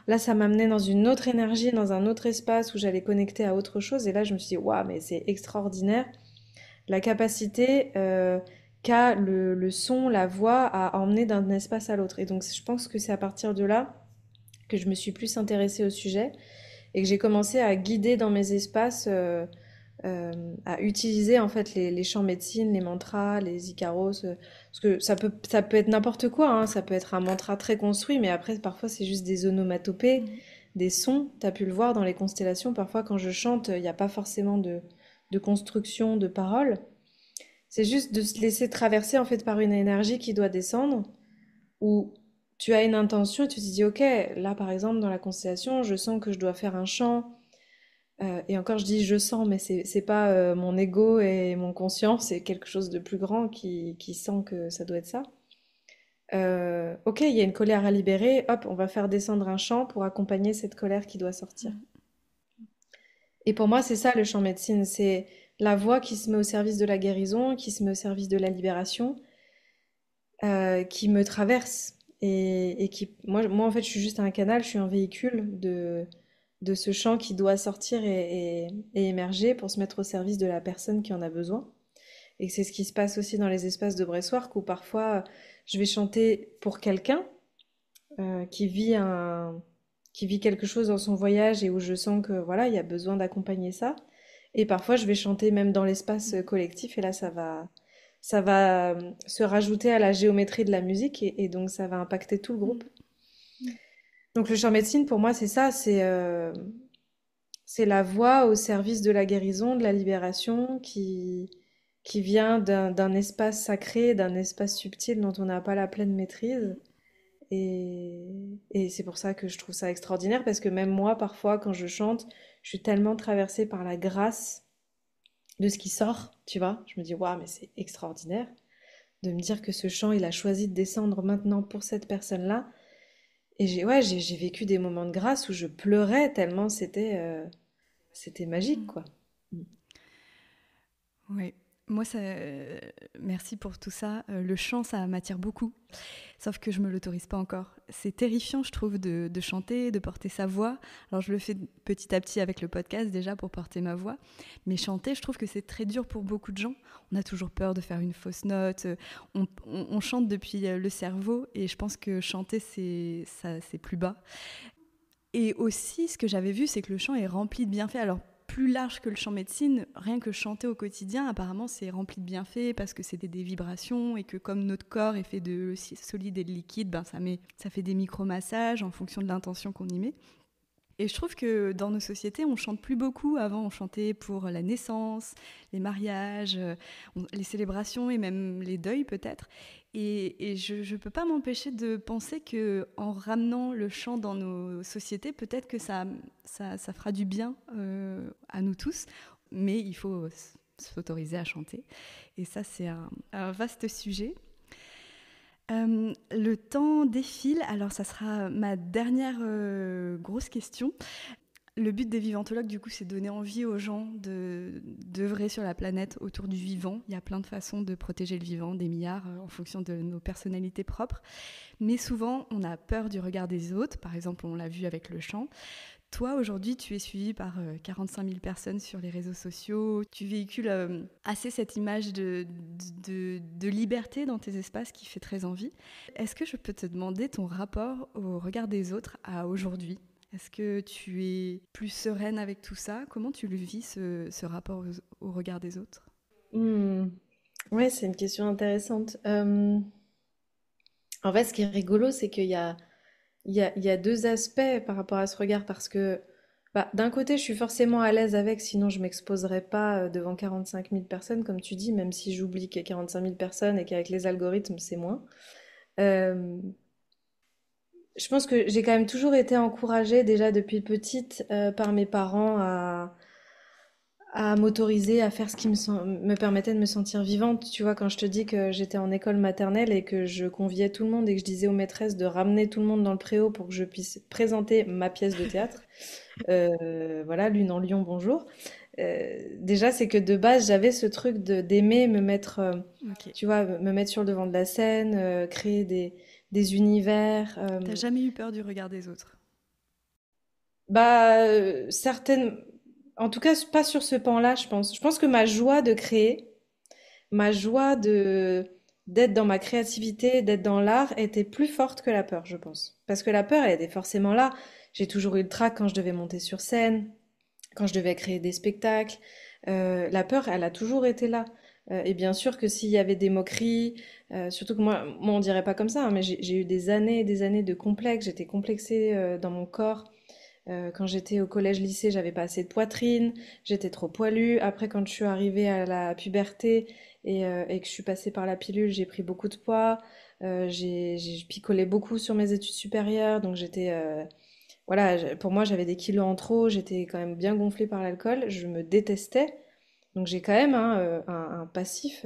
là, ça m'amenait dans une autre énergie, dans un autre espace où j'allais connecter à autre chose. Et là, je me suis dit, waouh, mais c'est extraordinaire la capacité qu'a le son, la voix à emmener d'un espace à l'autre. Et donc, je pense que c'est à partir de là que je me suis plus intéressée au sujet et que j'ai commencé à guider dans mes espaces, à utiliser en fait les chants médecine, les mantras, les icaros, parce que ça peut être n'importe quoi, hein, ça peut être un mantra très construit, mais après parfois c'est juste des onomatopées, des sons. T'as pu le voir dans les constellations, parfois quand je chante, il n'y a pas forcément de construction, de paroles. C'est juste de se laisser traverser en fait par une énergie qui doit descendre, où tu as une intention et tu te dis, ok, là par exemple dans la constellation, je sens que je dois faire un chant. Et encore, je dis je sens, mais c'est pas mon ego et mon conscient, c'est quelque chose de plus grand qui sent que ça doit être ça. Ok, il y a une colère à libérer, hop, on va faire descendre un chant pour accompagner cette colère qui doit sortir. Et pour moi, c'est ça le chant médecine, c'est la voix qui se met au service de la guérison, qui se met au service de la libération, qui me traverse et qui, moi en fait, je suis juste un canal, je suis un véhicule de ce chant qui doit sortir et émerger pour se mettre au service de la personne qui en a besoin. Et c'est ce qui se passe aussi dans les espaces de Breathwork où parfois je vais chanter pour quelqu'un qui qui vit quelque chose dans son voyage et où je sens que voilà, il y a besoin d'accompagner ça. Et parfois je vais chanter même dans l'espace collectif et là ça va se rajouter à la géométrie de la musique et donc ça va impacter tout le groupe. Donc le chant médecine pour moi c'est ça, c'est la voix au service de la guérison, de la libération, qui vient d'un espace sacré, d'un espace subtil dont on n'a pas la pleine maîtrise. Et c'est pour ça que je trouve ça extraordinaire, parce que même moi, parfois, quand je chante, je suis tellement traversée par la grâce de ce qui sort, tu vois. Je me dis, waouh, mais c'est extraordinaire de me dire que ce chant, il a choisi de descendre maintenant pour cette personne-là. Et j'ai vécu des moments de grâce où je pleurais tellement c'était magique, quoi. Oui, moi, merci pour tout ça. Le chant, ça m'attire beaucoup, sauf que je me l'autorise pas encore. C'est terrifiant, je trouve, de chanter, de porter sa voix. Alors, je le fais petit à petit avec le podcast déjà pour porter ma voix, mais chanter, je trouve que c'est très dur pour beaucoup de gens. On a toujours peur de faire une fausse note. On chante depuis le cerveau, et je pense que chanter, c'est plus bas. Et aussi, ce que j'avais vu, c'est que le chant est rempli de bienfaits. Alors, plus large que le chant médecine, rien que chanter au quotidien, apparemment, c'est rempli de bienfaits parce que c'est des vibrations et que comme notre corps est fait de solide et de liquide, ben ça fait des micro-massages en fonction de l'intention qu'on y met. Et je trouve que dans nos sociétés, on chante plus beaucoup. Avant, on chantait pour la naissance, les mariages, les célébrations et même les deuils peut-être. Et je ne peux pas m'empêcher de penser qu'en ramenant le chant dans nos sociétés, peut-être que ça fera du bien à nous tous. Mais il faut s'autoriser à chanter. Et ça, c'est un vaste sujet. Le temps défile, alors ça sera ma dernière grosse question. Le but des vivantologues, du coup, c'est de donner envie aux gens d'œuvrer sur la planète autour du vivant. Il y a plein de façons de protéger le vivant, des milliards, en fonction de nos personnalités propres. Mais souvent, on a peur du regard des autres. Par exemple, on l'a vu avec le chant. Toi, aujourd'hui, tu es suivi par 45 000 personnes sur les réseaux sociaux. Tu véhicules assez cette image de liberté dans tes espaces qui fait très envie. Est-ce que je peux te demander ton rapport au regard des autres à aujourd'hui ? Est-ce que tu es plus sereine avec tout ça ? Comment tu le vis, ce rapport au regard des autres ? Hmm. Ouais, c'est une question intéressante. En fait, ce qui est rigolo, c'est qu'il y a deux aspects par rapport à ce regard, parce que bah, d'un côté, je suis forcément à l'aise avec, sinon je m'exposerais pas devant 45 000 personnes, comme tu dis, même si j'oublie qu'il y a 45 000 personnes et qu'avec les algorithmes, c'est moins. Euh, je pense que j'ai quand même toujours été encouragée, déjà depuis petite, par mes parents à m'autoriser à faire ce qui me permettait de me sentir vivante. Tu vois, quand je te dis que j'étais en école maternelle et que je conviais tout le monde et que je disais aux maîtresses de ramener tout le monde dans le préau pour que je puisse présenter ma pièce de théâtre, voilà, Lune en Lion, bonjour. Déjà, c'est que de base, j'avais ce truc d'aimer me mettre, Ok. tu vois, me mettre sur le devant de la scène, créer des univers. T'as jamais eu peur du regard des autres ? Bah, certaines, en tout cas, pas sur ce pan-là, je pense. Je pense que ma joie de créer, ma joie d'être dans ma créativité, d'être dans l'art, était plus forte que la peur, je pense. Parce que la peur, elle était forcément là. J'ai toujours eu le trac quand je devais monter sur scène, quand je devais créer des spectacles. La peur, elle a toujours été là. Et bien sûr que s'il y avait des moqueries, surtout que moi on dirait pas comme ça, hein, mais j'ai eu des années et des années de complexes. J'étais complexée dans mon corps. Quand j'étais au collège-lycée, j'avais pas assez de poitrine, j'étais trop poilue. Après, quand je suis arrivée à la puberté et que je suis passée par la pilule, j'ai pris beaucoup de poids. J'ai picolé beaucoup sur mes études supérieures, donc voilà, pour moi, j'avais des kilos en trop. J'étais quand même bien gonflée par l'alcool. Je me détestais. Donc j'ai quand même hein, un passif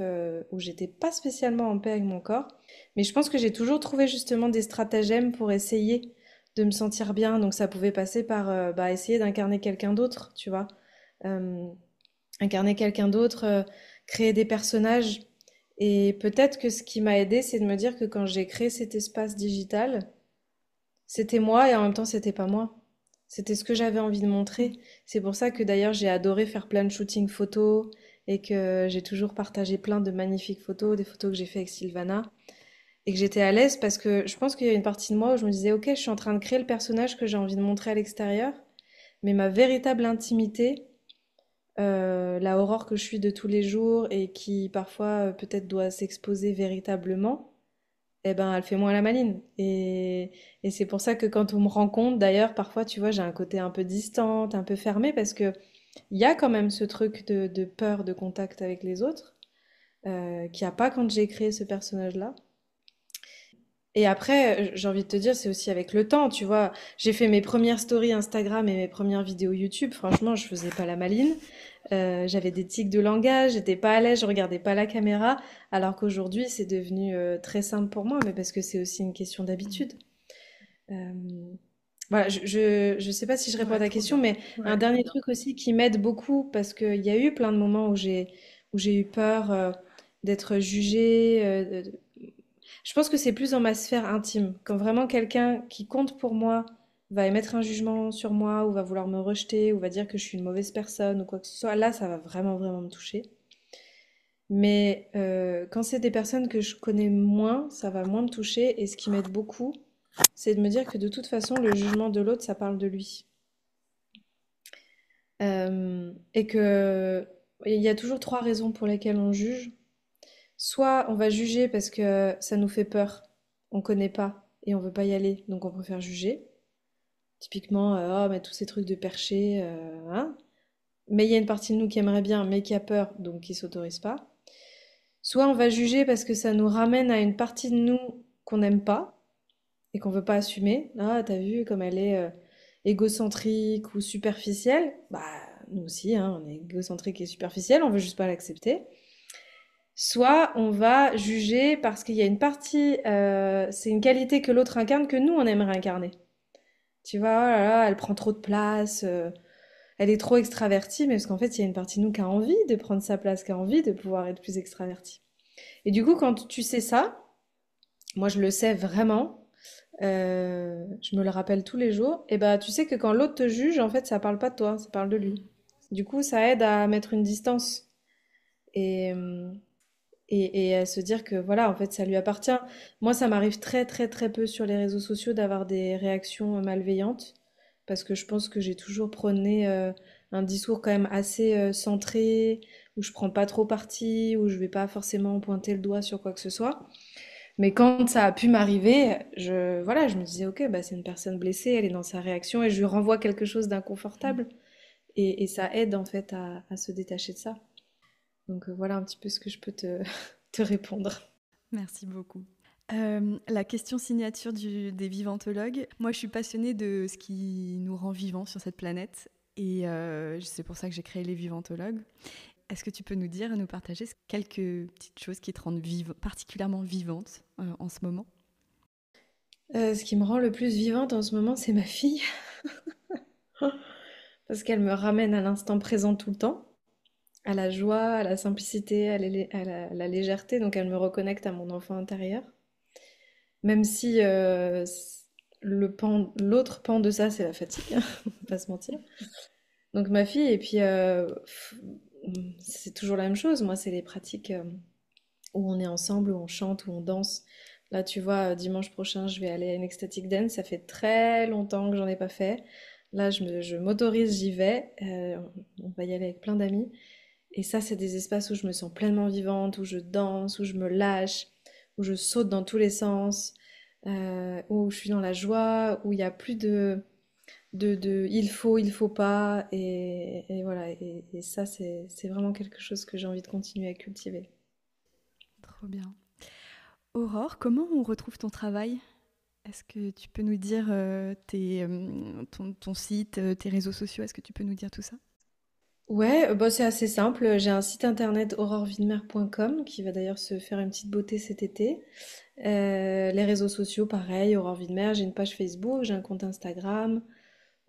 où j'étais pas spécialement en paix avec mon corps. Mais je pense que j'ai toujours trouvé justement des stratagèmes pour essayer de me sentir bien. Donc ça pouvait passer par bah, essayer d'incarner quelqu'un d'autre, tu vois. Euh, Incarner quelqu'un d'autre, créer des personnages. Et peut-être que ce qui m'a aidé, c'est de me dire que quand j'ai créé cet espace digital, c'était moi et en même temps c'était pas moi. C'était ce que j'avais envie de montrer. C'est pour ça que d'ailleurs j'ai adoré faire plein de shootings photos et que j'ai toujours partagé plein de magnifiques photos, des photos que j'ai fait avec Sylvana et que j'étais à l'aise parce que je pense qu'il y a une partie de moi où je me disais ok, je suis en train de créer le personnage que j'ai envie de montrer à l'extérieur, mais ma véritable intimité, la Aurore que je suis de tous les jours et qui parfois peut-être doit s'exposer véritablement, eh ben, elle fait moins la maline. Et c'est pour ça que quand on me rencontre, d'ailleurs, parfois, tu vois, j'ai un côté un peu distante, un peu fermée, parce que il y a quand même ce truc de peur de contact avec les autres, qu'il n'y a pas quand j'ai créé ce personnage-là. Et après, j'ai envie de te dire, c'est aussi avec le temps, tu vois. J'ai fait mes premières stories Instagram et mes premières vidéos YouTube. Franchement, je faisais pas la maline. J'avais des tics de langage, j'étais pas à l'aise, je regardais pas la caméra. Alors qu'aujourd'hui, c'est devenu très simple pour moi, mais parce que c'est aussi une question d'habitude. Euh, voilà, je sais pas si je réponds à Ouais, ta trop question, bien. mais un Ouais, trop dernier bien. truc aussi qui m'aide beaucoup, parce qu'il y a eu plein de moments où j'ai eu peur d'être jugée. Je pense que c'est plus dans ma sphère intime. Quand vraiment quelqu'un qui compte pour moi va émettre un jugement sur moi, ou va vouloir me rejeter, ou va dire que je suis une mauvaise personne, ou quoi que ce soit, là, ça va vraiment, vraiment me toucher. Mais quand c'est des personnes que je connais moins, ça va moins me toucher. Et ce qui m'aide beaucoup, c'est de me dire que de toute façon, le jugement de l'autre, ça parle de lui. Et que il y a toujours trois raisons pour lesquelles on juge. Soit on va juger parce que ça nous fait peur, on connaît pas et on veut pas y aller, donc on préfère juger. Typiquement, oh, mais tous ces trucs de perché, hein. Mais il y a une partie de nous qui aimerait bien, mais qui a peur, donc qui s'autorise pas. Soit on va juger parce que ça nous ramène à une partie de nous qu'on n'aime pas et qu'on veut pas assumer. Ah, t'as vu comme elle est égocentrique ou superficielle? Bah, nous aussi, hein, on est égocentrique et superficiel, on veut juste pas l'accepter. soit on va juger parce qu'il y a une partie, c'est une qualité que l'autre incarne que nous on aimerait incarner. Tu vois, oh là là, elle prend trop de place, elle est trop extravertie, mais parce qu'en fait il y a une partie de nous qui a envie de prendre sa place, qui a envie de pouvoir être plus extravertie. Et du coup, quand tu sais ça, moi je le sais vraiment, je me le rappelle tous les jours, et bah tu sais que quand l'autre te juge, en fait ça parle pas de toi, ça parle de lui. Du coup, ça aide à mettre une distance et, et à se dire que voilà, en fait ça lui appartient. Moi, ça m'arrive très très très peu sur les réseaux sociaux d'avoir des réactions malveillantes, parce que je pense que j'ai toujours prôné un discours quand même assez centré, où je prends pas trop parti, où je vais pas forcément pointer le doigt sur quoi que ce soit. Mais quand ça a pu m'arriver, voilà, je me disais, ok, bah, c'est une personne blessée, elle est dans sa réaction et je lui renvoie quelque chose d'inconfortable. Et ça aide en fait à se détacher de ça. Donc voilà un petit peu ce que je peux te répondre. Merci beaucoup. La question signature des vivantologues. Moi, je suis passionnée de ce qui nous rend vivants sur cette planète. Et c'est pour ça que j'ai créé les vivantologues. Est-ce que tu peux nous dire, nous partager quelques petites choses qui te rendent particulièrement vivante en ce moment? Ce qui me rend le plus vivante en ce moment, c'est ma fille. Parce qu'elle me ramène à l'instant présent tout le temps, à la joie, à la simplicité, à la légèreté. Donc elle me reconnecte à mon enfant intérieur. Même si l'autre pan de ça, c'est la fatigue, hein, on va pas se mentir. Donc ma fille, et puis c'est toujours la même chose. Moi, c'est les pratiques où on est ensemble, où on chante, où on danse. Là, tu vois, dimanche prochain, je vais aller à une ecstatic dance. Ça fait très longtemps que j'en ai pas fait. Là, je m'autorise, j'y vais. On va y aller avec plein d'amis. Et ça, c'est des espaces où je me sens pleinement vivante, où je danse, où je me lâche, où je saute dans tous les sens, où je suis dans la joie, où il n'y a plus de il faut pas. Et voilà. Et ça, c'est vraiment quelque chose que j'ai envie de continuer à cultiver. Trop bien. Aurore, comment on retrouve ton travail? Est-ce que tu peux nous dire ton site, tes réseaux sociaux? Est-ce que tu peux nous dire tout ça? Ouais, bah c'est assez simple. J'ai un site internet aurorewiedmer.com qui va d'ailleurs se faire une petite beauté cet été. Les réseaux sociaux, pareil, Aurore Wiedmer. J'ai une page Facebook, j'ai un compte Instagram.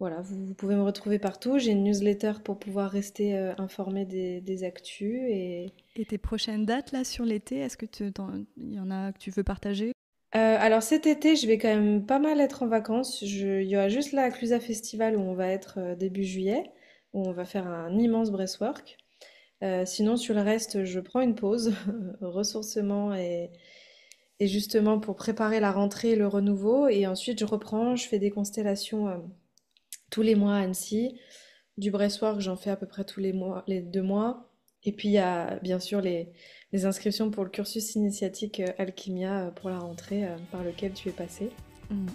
Voilà, vous pouvez me retrouver partout. J'ai une newsletter pour pouvoir rester informé des actus. Et tes prochaines dates là sur l'été, est-ce que il y en a que tu veux partager? Alors cet été, je vais quand même pas mal être en vacances. Il y aura juste la Clusa Festival où on va être début juillet, où on va faire un immense breastwork. Sinon, sur le reste, je prends une pause, ressourcement et justement pour préparer la rentrée et le renouveau. Et ensuite, je reprends, je fais des constellations tous les mois à Annecy. Du breastwork, j'en fais à peu près tous les mois, les 2 mois. Et puis, il y a bien sûr les inscriptions pour le cursus initiatique Alchimia pour la rentrée par lequel tu es passé. Mm,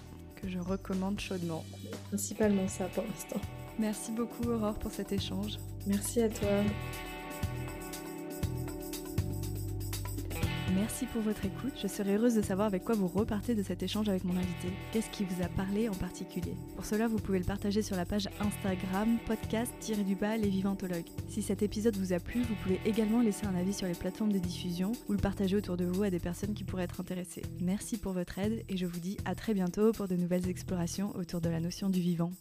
que je recommande chaudement. Principalement ça pour l'instant. Merci beaucoup Aurore pour cet échange. Merci à toi. Merci pour votre écoute. Je serais heureuse de savoir avec quoi vous repartez de cet échange avec mon invité. Qu'est-ce qui vous a parlé en particulier? Pour cela, vous pouvez le partager sur la page Instagram podcast-les vivantologues. Si cet épisode vous a plu, vous pouvez également laisser un avis sur les plateformes de diffusion ou le partager autour de vous à des personnes qui pourraient être intéressées. Merci pour votre aide et je vous dis à très bientôt pour de nouvelles explorations autour de la notion du vivant.